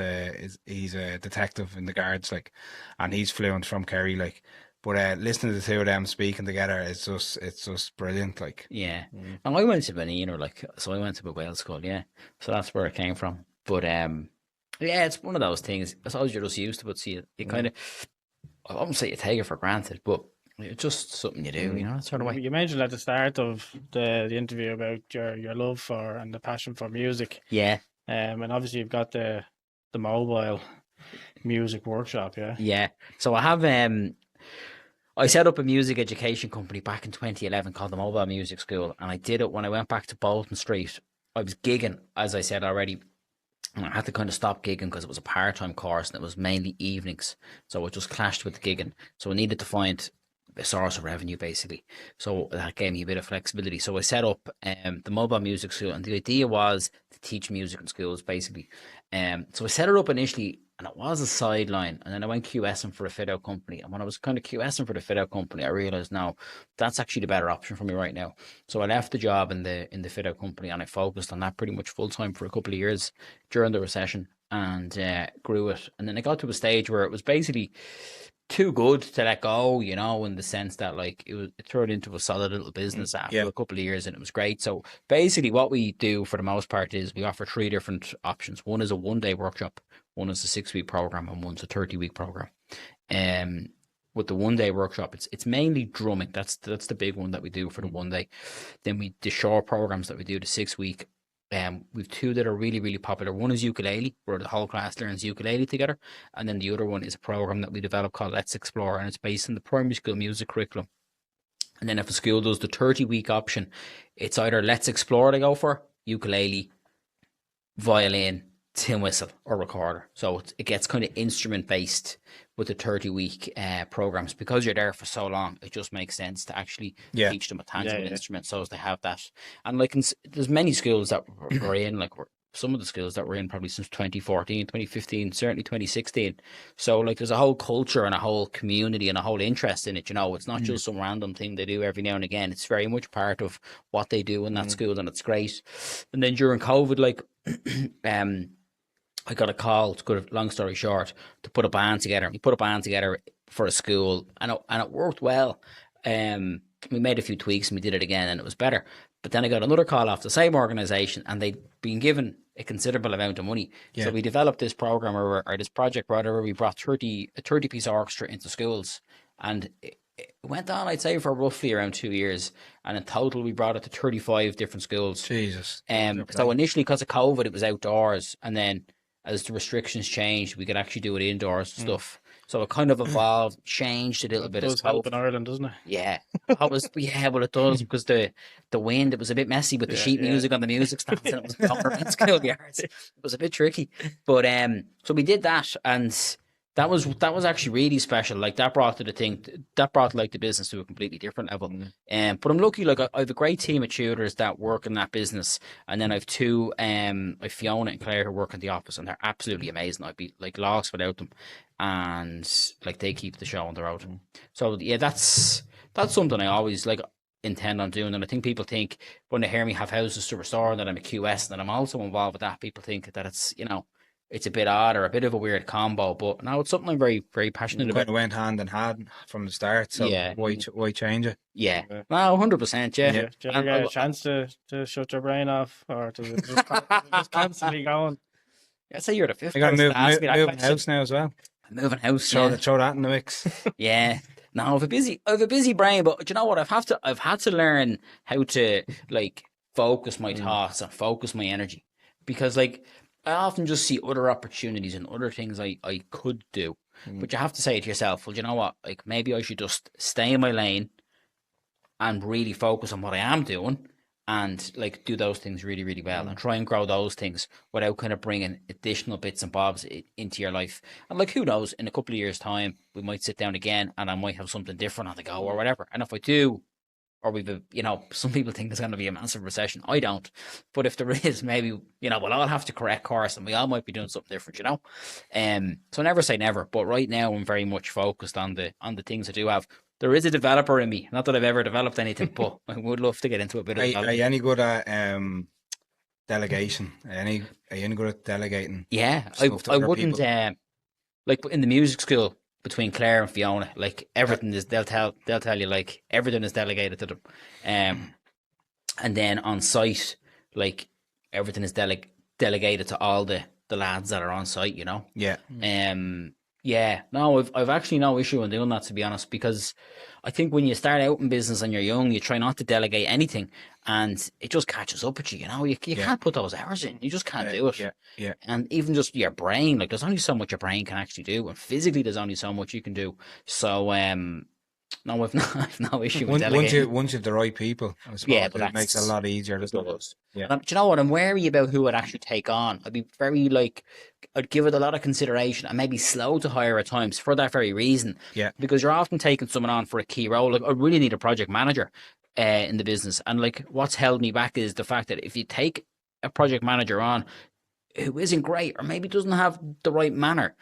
he's a detective in the guards, like, and he's fluent from Kerry, like. But listening to the two of them speaking together, it's just brilliant. Like, Yeah. And I went to Benina, so I went to a Wales school, yeah. So that's where it came from. But it's one of those things. I suppose you're just used to it. So you kind of, I won't say you take it for granted, but it's just something you do, that sort of way. You mentioned at the start of the interview about your love for and the passion for music. Yeah. And obviously you've got the mobile music workshop, yeah. Yeah. So I have I set up a music education company back in 2011 called the Mobile Music School, and I did it when I went back to Bolton Street. I was gigging, as I said already, and I had to kind of stop gigging because it was a part-time course and it was mainly evenings, so it just clashed with the gigging. So I needed to find a source of revenue, basically. So that gave me a bit of flexibility. So I set up the Mobile Music School, and the idea was to teach music in schools, basically. So I set it up initially, and it was a sideline, and then I went QSing for a fit-out company. And when I was kind of QSing for the fit-out company, I realised now that's actually the better option for me right now. So I left the job in the fit-out company, and I focused on that pretty much full-time for a couple of years during the recession. and grew it. And then I got to a stage where it was basically too good to let go, you know, in the sense that like it turned into a solid little business after a couple of years, and it was great. So basically what we do for the most part is we offer 3 different options. One is a 1-day workshop, one is a 6-week program, and one's a 30-week program. With the 1-day workshop, it's mainly drumming. That's the big one that we do for the 1 day. Then the short programs that we do, the 6-week. We've 2 that are really, really popular. One is ukulele, where the whole class learns ukulele together. And then the other one is a program that we developed called Let's Explore, and it's based on the primary school music curriculum. And then if a school does the 30-week option, it's either Let's Explore they go for, ukulele, violin, tin whistle, or recorder. So it gets kind of instrument based with the 30-week programs. Because you're there for so long, it just makes sense to actually teach them a tangible instrument so as they have that. And like there's many schools that we're in, like some of the schools that we're in probably since 2014, 2015, certainly 2016. So like there's a whole culture and a whole community and a whole interest in it, you know. It's not just some random thing they do every now and again. It's very much part of what they do in that school, and it's great. And then during COVID, like I got a call, to cut a long story short, to put a band together. We put a band together for a school, and it worked well. We made a few tweaks and we did it again, and it was better. But then I got another call off the same organisation, and they'd been given a considerable amount of money. So we developed this program or this project rather, where we brought a 30-piece orchestra into schools, and it went on, I'd say, for roughly around 2 years, and in total we brought it to 35 different schools. Jesus. So initially, because of COVID, it was outdoors, and then as the restrictions changed, we could actually do it indoors and stuff. So it kind of evolved, changed a little bit. It does help in Ireland, doesn't it? Yeah. Well, it does, because the wind, it was a bit messy with the sheet music on the music stands, and it was going around schoolyards. It was a bit tricky. But so we did that, and that was actually really special. Like that brought like the business to a completely different level. But I'm lucky, like I have a great team of tutors that work in that business, and then I have 2, I've Fiona and Claire who work in the office, and they're absolutely amazing. I'd be like lost without them, and like they keep the show on the road. So yeah, that's something I always like intend on doing. And I think people think when they hear me have houses to restore and that I'm a QS and that I'm also involved with that, people think that it's, you know, it's a bit odd or a bit of a weird combo, but no, it's something I'm very, very passionate about. It went hand in hand from the start, so why change it? Yeah, no, 100%. Yeah. Do you ever get a chance to shut your brain off, or does it just constantly going? I'd say you're the 5th. I got to move house now as well. Moving house. Throw that in the mix. Yeah. No, I have a busy brain, but do you know what? I've had to learn how to like focus my thoughts and focus my energy, because like I often just see other opportunities and other things I could do. But you have to say to yourself, well, you know what? Like maybe I should just stay in my lane and really focus on what I am doing, and like do those things really, really well, and try and grow those things without kind of bringing additional bits and bobs into your life. And like, who knows, in a couple of years' time, we might sit down again and I might have something different on the go or whatever. And if I do, or some people think there's going to be a massive recession. I don't. But if there is, maybe, we'll all have to correct course and we all might be doing something different, So never say never. But right now, I'm very much focused on the things I do have. There is a developer in me. Not that I've ever developed anything, but I would love to get into a bit of Are you any good at delegation? Are you any good at delegating? Yeah. I wouldn't, like in the music school, between Claire and Fiona, like everything is, they'll tell you, like everything is delegated to them, and then on site, like everything is delegated to all the lads that are on site, Yeah, no, I've actually no issue in doing that, to be honest, because I think when you start out in business and you're young, you try not to delegate anything, and it just catches up with you. You can't put those hours in. You just can't do it. Yeah. And even just your brain, like there's only so much your brain can actually do, and physically there's only so much you can do. So no, I've no issue with delegating. Once you have the right people, I suppose, but it makes it a lot easier. Yeah. Do you know what? I'm wary about who I'd actually take on. I'd be very I'd give it a lot of consideration and maybe slow to hire at times for that very reason. Yeah. Because you're often taking someone on for a key role. Like I really need a project manager in the business. And like what's held me back is the fact that if you take a project manager on who isn't great or maybe doesn't have the right manner,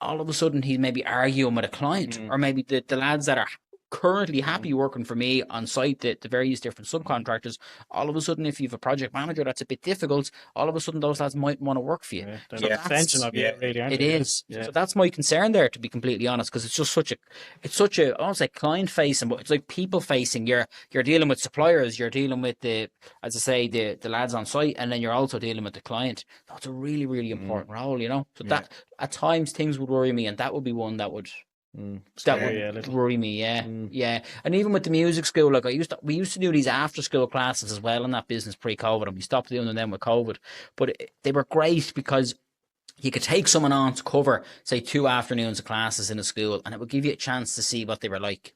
all of a sudden he's maybe arguing with a client, or maybe the lads that are currently happy working for me on site, the various different subcontractors, all of a sudden, if you have a project manager that's a bit difficult, all of a sudden those lads might want to work for you. Yeah, they're So an extension of you, really, aren't it they? is. Yeah. So that's my concern there, to be completely honest, because it's just such a, I won't say client facing, but it's like people facing. You're dealing with suppliers, you're dealing with as I say, the lads on site, and then you're also dealing with the client. So it's a really, really important role, you know. So that at times things would worry me, and that would be one that would. That would worry me, yeah. And even with the music school, like we used to do these after school classes as well in that business pre-COVID, and we stopped doing them with COVID. But they were great because you could take someone on to cover, say, 2 afternoons of classes in a school, and it would give you a chance to see what they were like.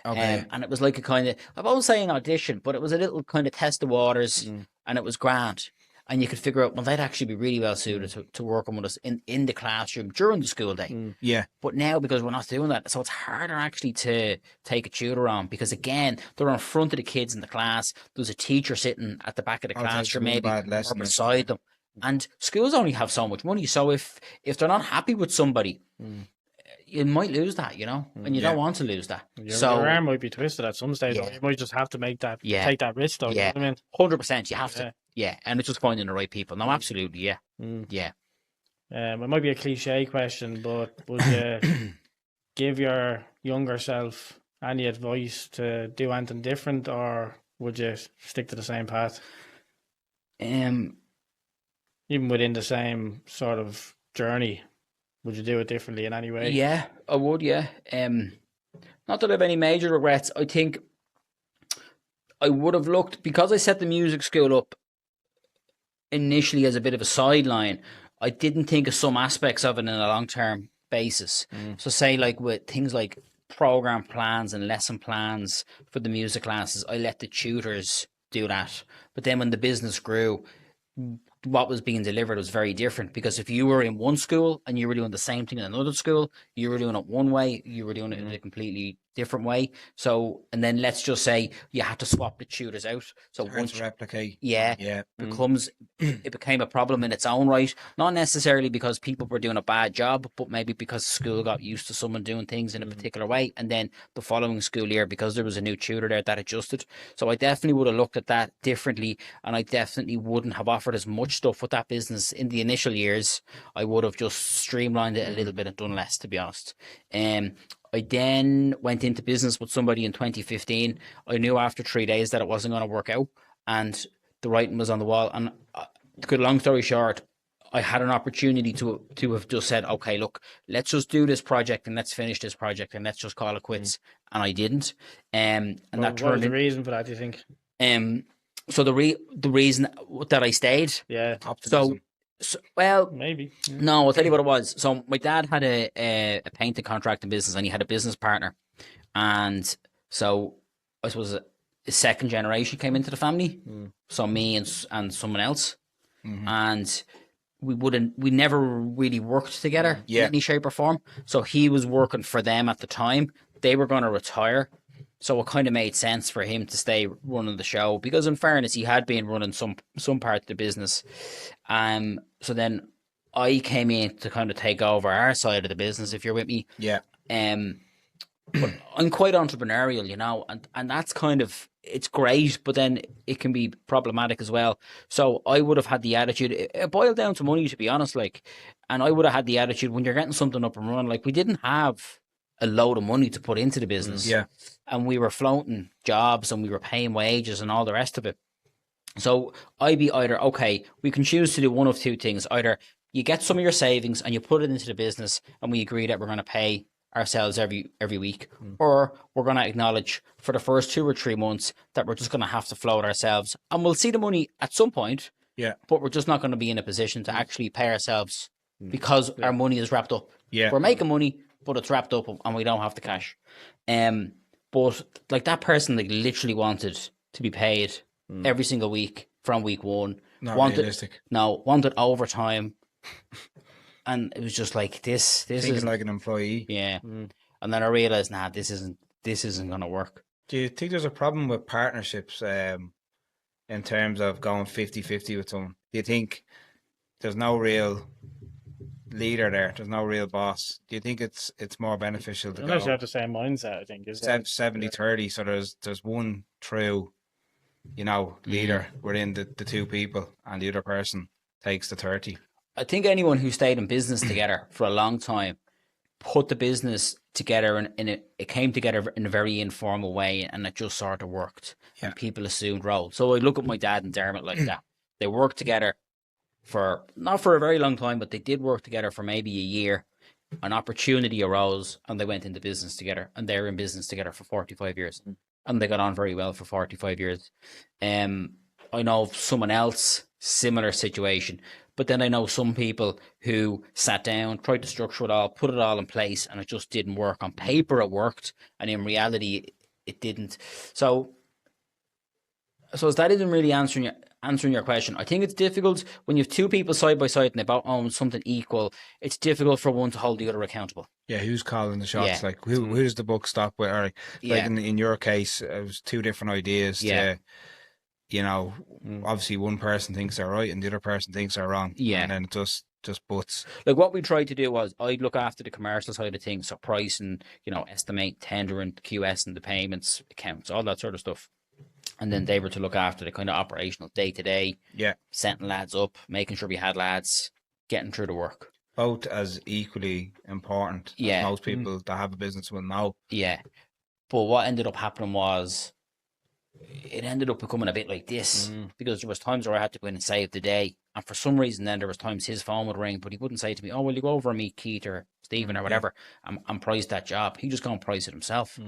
Okay. And it was like a kind of, I won't say an audition, but it was a little kind of test of waters, and it was grand. And you could figure out, well, they'd actually be really well suited to working with us in the classroom during the school day. Yeah. But now, because we're not doing that, so it's harder actually to take a tutor on, because again, they're in front of the kids in the class. There's a teacher sitting at the back of the classroom, maybe, or beside them. And schools only have so much money. So if they're not happy with somebody, you might lose that, you know, and you don't want to lose that. Your arm might be twisted at some stage, or you might just have to make that, take that risk, though. Yeah, you know what I mean? 100%. You have to. Yeah, and it's just finding the right people. No, absolutely, yeah. Yeah. It might be a cliche question, but would you give your younger self any advice to do anything different, or would you stick to the same path? Even within the same sort of journey, would you do it differently in any way? Yeah, I would, yeah. Not that I have any major regrets. I think I would have looked, because I set the music school up initially as a bit of a sideline, I didn't think of some aspects of it in a long-term basis. So say like with things like program plans and lesson plans for the music classes, I let the tutors do that. But then when the business grew, what was being delivered was very different, because if you were in one school and you were doing the same thing in another school, you were doing it one way, you were doing it in a completely different way. So, and then let's just say you had to swap the tutors out. So once to replicate, it became a problem in its own right. Not necessarily because people were doing a bad job, but maybe because school got used to someone doing things in a particular way, and then the following school year, because there was a new tutor there, that adjusted. So I definitely would have looked at that differently, and I definitely wouldn't have offered as much stuff with that business in the initial years. I would have just streamlined it a little bit and done less, to be honest. I then went into business with somebody in 2015. I knew after 3 days that it wasn't going to work out, and the writing was on the wall. And to cut a long story short, I had an opportunity to have just said, okay, look, let's just do this project and let's finish this project and let's just call it quits. And I didn't. And that turned. What was the reason for that, do you think? So the reason that I stayed. Yeah. Optimism. So well, maybe. No, I'll tell you what it was. So my dad had a painting contracting business, and he had a business partner, and so I suppose a second generation came into the family. So me and someone else, and we never really worked together in any shape or form. So he was working for them at the time. They were going to retire. So it kind of made sense for him to stay running the show, because in fairness, he had been running some part of the business. So then I came in to kind of take over our side of the business, if you're with me. Yeah. But I'm quite entrepreneurial, you know, and that's kind of, it's great, but then it can be problematic as well. So I would have had the attitude, it boiled down to money, to be honest, like, and I would have had the attitude, when you're getting something up and running, like, we didn't have a load of money to put into the business. Yeah. And we were floating jobs and we were paying wages and all the rest of it. So I'd be either, okay, we can choose to do one of two things. Either you get some of your savings and you put it into the business, and we agree that we're going to pay ourselves every week, or we're going to acknowledge for the first 2 or 3 months that we're just going to have to float ourselves, and we'll see the money at some point. Yeah. But we're just not going to be in a position to actually pay ourselves because our money is wrapped up. Yeah. We're making money, but it's wrapped up and we don't have the cash. But like, that person, like, literally wanted to be paid every single week from week one. Not realistic. No, wanted overtime. And it was just like, this Thinking is like an employee. Yeah. And then I realized, this isn't going to work. Do you think there's a problem with partnerships in terms of going 50-50 with someone? Do you think there's no real leader there. There's no real boss. Do you think it's more beneficial to Unless you go have the same mindset, I think. Is that 70-30? So there's one true, leader within the two people, and the other person takes the 30. I think anyone who stayed in business together for a long time put the business together it came together in a very informal way, and it just sort of worked. Yeah. And people assumed roles. So I look at my dad and Dermot like that. They worked together for not for a very long time, but they did work together for maybe a year. An opportunity arose, and they went into business together, and they're in business together for 45 years, and they got on very well for 45 years. I know of someone else, similar situation, but then I know some people who sat down, tried to structure it all, put it all in place, and it just didn't work. On paper, it worked, and in reality, it didn't. So that isn't really answering your question. I think it's difficult when you have two people side by side and they both own something equal. It's difficult for one to hold the other accountable. Yeah, who's calling the shots? Yeah. Like who does the book stop with? Or Yeah. in your case, it was two different ideas. Yeah. Obviously one person thinks they're right and the other person thinks they're wrong. Yeah. And then it just butts. Like what we tried to do was I'd look after the commercial side of things, so pricing, estimate, tendering, QS and the payments, accounts, all that sort of stuff. And then they were to look after the kind of operational day to day. Yeah. Setting lads up, making sure we had lads, getting through the work. Both as equally important as most people that have a business will know. Yeah. But what ended up happening was it ended up becoming a bit like this because there was times where I had to go in and save the day. And for some reason then there was times his phone would ring, but he wouldn't say to me, oh, will you go over and meet Keith or Stephen or whatever and price that job. He just go and price it himself.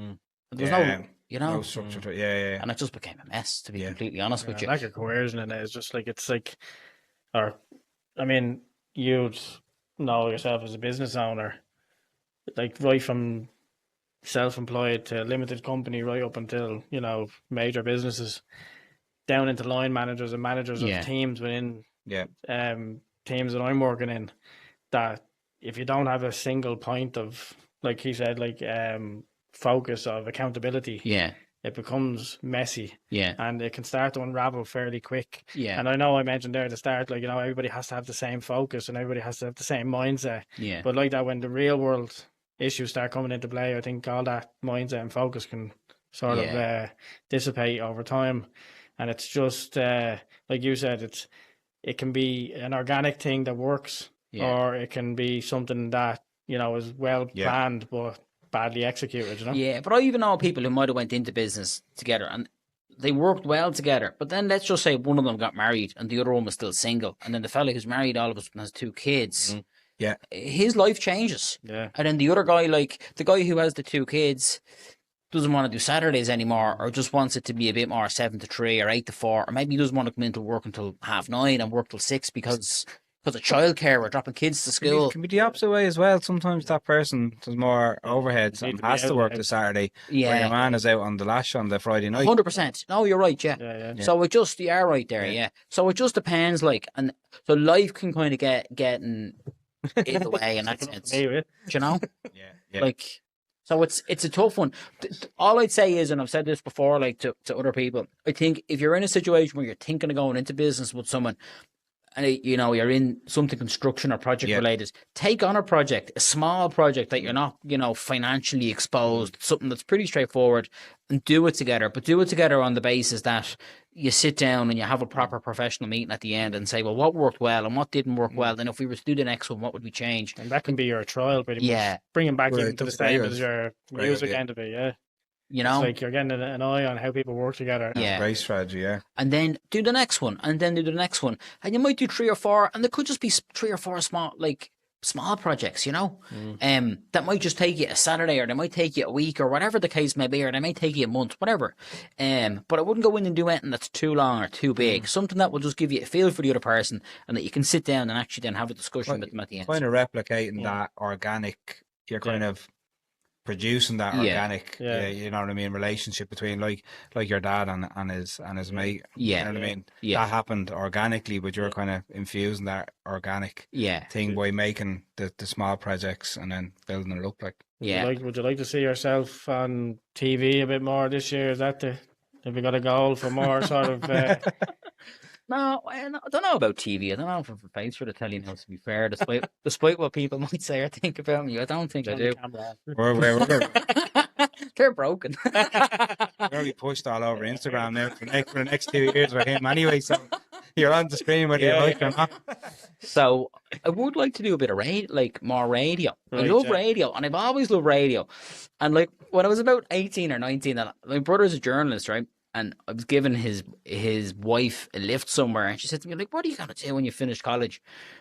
There was no structure to it. Yeah. And it just became a mess, to be completely honest with you. Like a coercion in it. It's just like, you'd know yourself as a business owner, like right from self-employed to limited company, right up until, major businesses, down into line managers and managers of teams within teams that I'm working in, that if you don't have a single point of, like he said, focus of accountability, it becomes messy, and it can start to unravel fairly quick. And I know I mentioned there at the start, everybody has to have the same focus and everybody has to have the same mindset. But like that, when the real world issues start coming into play, I think all that mindset and focus can sort of dissipate over time. And it's just like you said, it can be an organic thing that works, or it can be something that is well planned but badly executed. Yeah, but I even know people who might have went into business together and they worked well together. But then let's just say one of them got married and the other one was still single, and then the fella who's married all of us has 2 kids. His life changes. And then the other guy, like the guy who has the 2 kids, doesn't want to do Saturdays anymore, or just wants it to be a bit more 7 to 3 or 8 to 4, or maybe he doesn't want to come into work until 9:30 and work till 6 because of childcare or dropping kids to school. It can be the opposite way as well. Sometimes that person has more overheads and has to work the Saturday. Where your man is out on the lash on the Friday night. 100%. No, you're right, yeah. So it just, you are right there, So it just depends, and so life can kind of get in the way in that sense. Do you know? So it's a tough one. All I'd say is, and I've said this before, to other people, I think if you're in a situation where you're thinking of going into business with someone, and you're in something construction or project related, take on a project, a small project that you're not, financially exposed, something that's pretty straightforward, and do it together. But do it together on the basis that you sit down and you have a proper professional meeting at the end and say, well, what worked well and what didn't work well? And if we were to do the next one, what would we change? And that can be your trial, pretty much. Bringing back into the same as your music end of it, It's like you're getting an eye on how people work together. That's a great strategy, And then do the next one, and then do the next one. And you might do 3 or 4, and there could just be 3 or 4 small projects, that might just take you a Saturday, or they might take you a week, or whatever the case may be, or they may take you a month, whatever. But I wouldn't go in and do anything that's too long or too big. Something that will just give you a feel for the other person, and that you can sit down and actually then have a discussion with them at the end. Kind of replicating that organic, you're kind of producing that organic, you know what I mean, relationship between like your dad and his mate. You know what I mean? That happened organically, but you're kind of infusing that organic thing by making the small projects and then building it up. Would you like to see yourself on TV a bit more this year? Is that have you got a goal for more sort of? No, I don't know about TV. I don't know if I'm face for to tell you now, to be fair, despite what people might say or think about me. I don't think I do. We're They're broken. very pushed all over Instagram now for the next 2 years with him anyway. So you're on the screen whether you like it or not. So I would like to do a bit of more radio. Right, I love yeah. radio, and I've always loved radio. And like when I was about 18 or 19, and my brother's a journalist, right? And I was giving his wife a lift somewhere, and she said to me, like, "What are you gonna do when you finish college?"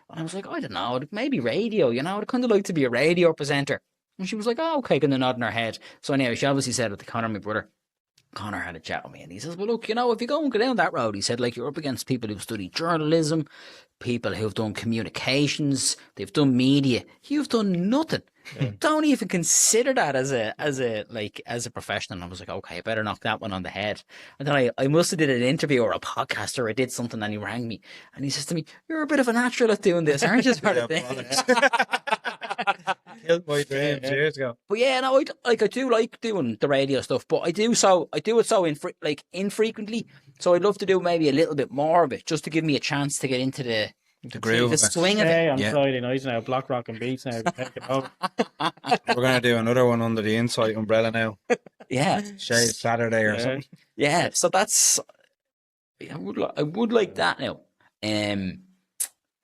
And I was like, "I don't know, maybe radio. You know, I'd kind of like to be a radio presenter." And she was like, "Oh, okay," kind of nodding her head. So anyway, she obviously said it to Connor, my brother. Connor had a chat with me, and he says, "Well, look, you know, if you go down that road," he said, like, you're up against people who've studied journalism, people who've done communications, they've done media. You've done nothing. Yeah. Don't even consider that as a profession." And I was like, okay, I better knock that one on the head. And then I must have did an interview or a podcast, or I did something, and he rang me, and he says to me, "You're a bit of a natural at doing this, aren't you?" Sort of thing. Killed my dreams years ago. But yeah, no, I do like doing the radio stuff, but I do it so infrequently. So I'd love to do maybe a little bit more of it, just to give me a chance to get into the groove the of it. swing of Hey, it. on Yeah. Friday nights now, Block Rock and Beats now. Take it over. We're going to do another one under the Insight umbrella now. Yeah, Shade Saturday or Yeah. something. yeah. So that's I would like that now.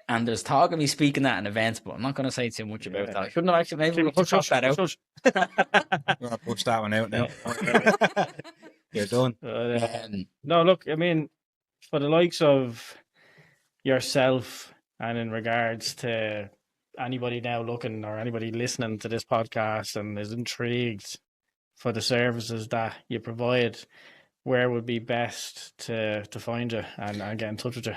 And there's talk of me speaking that in events, but I'm not going to say too much about that. I shouldn't have actually. Maybe we'll push that out. We're going to push that one out now. You're done. No, look, I mean, for the likes of yourself, and in regards to anybody now looking or anybody listening to this podcast and is intrigued for the services that you provide, where would be best to find you and get in touch with you?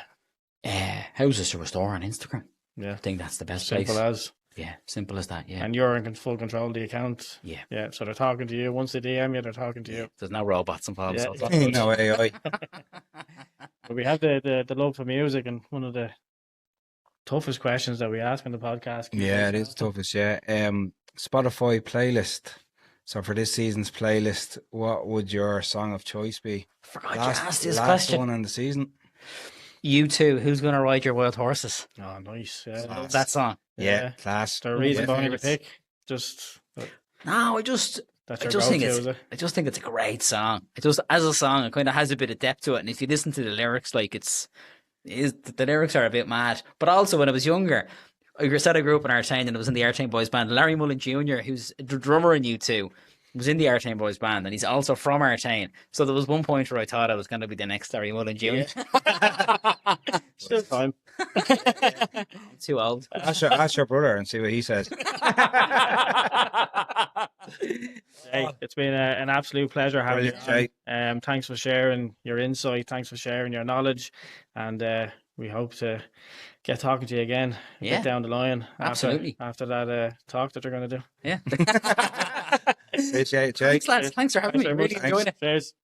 Houses to Restore on Instagram. Yeah, I think that's the best simple place. as. Yeah, simple as that. Yeah, And you're in full control of the account. yeah. Yeah, so they're talking to you. Once they DM you, they're talking to you. There's no robots involved. Yeah. So it's all good. No AI. But we have the love for music, and one of the toughest questions that we ask on the podcast. Yeah, it is toughest, yeah. Spotify playlist. So for this season's playlist, what would your song of choice be? Forgot you asked this last question. one in the season. You too. Who's going to ride your wild horses? Oh, nice. Class. That song. Yeah, class. The reason Yeah. behind the pick, just No, I just that's your just go-to, think is it? I just think it's a great song. It just, as a song, it kind of has a bit of depth to it. And if you listen to the lyrics, like the lyrics are a bit mad. But also, when I was younger, I said I grew up in Artane, and I was in the Artane Boys band. Larry Mullen Jr., who's the drummer in U2, was in the Artane Boys band, and he's also from Artane. So there was one point where I thought I was going to be the next Larry Mullen Jr. Still time. I'm too old. Ask your brother and see what he says. Hey, it's been an absolute pleasure having you. Brilliant, Shay. Thanks for sharing your insight. Thanks for sharing your knowledge, and we hope to get talking to you again a Yeah, bit down the line. absolutely. After that talk that they're going to do. Yeah. Appreciate it, Jake. Thanks, lads. Thanks for having Thanks me. very Really much. enjoyed it. Cheers.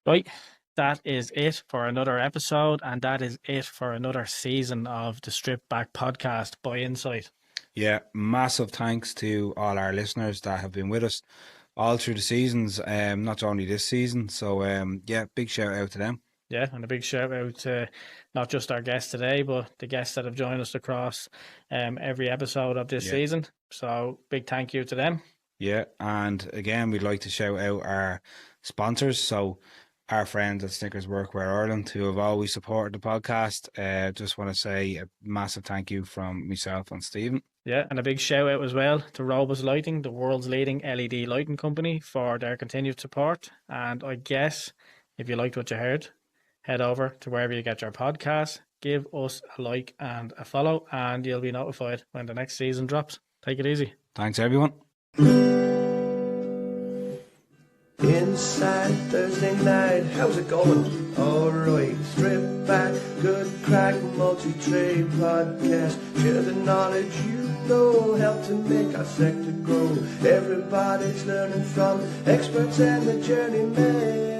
Right, that is it for another episode, and that is it for another season of the Strip Back Podcast by Insight. Yeah, massive thanks to all our listeners that have been with us all through the seasons, not only this season. So, yeah, big shout out to them. Yeah, and a big shout out to not just our guests today, but the guests that have joined us across every episode of this season. So, big thank you to them. Yeah, and again, we'd like to shout out our sponsors. So, our friends at Snickers Workwear Ireland, who have always supported the podcast. Just want to say a massive thank you from myself and Stephen. Yeah, and a big shout out as well to Robus Lighting, the world's leading LED lighting company, for their continued support. And I guess if you liked what you heard, head over to wherever you get your podcasts, give us a like and a follow, and you'll be notified when the next season drops. Take it easy. Thanks, everyone. Inside Thursday night, how's it going? Alright, strip back, good crack, multi-trade podcast. Share the knowledge you know, help to make our sector grow. Everybody's learning from experts and the journeyman.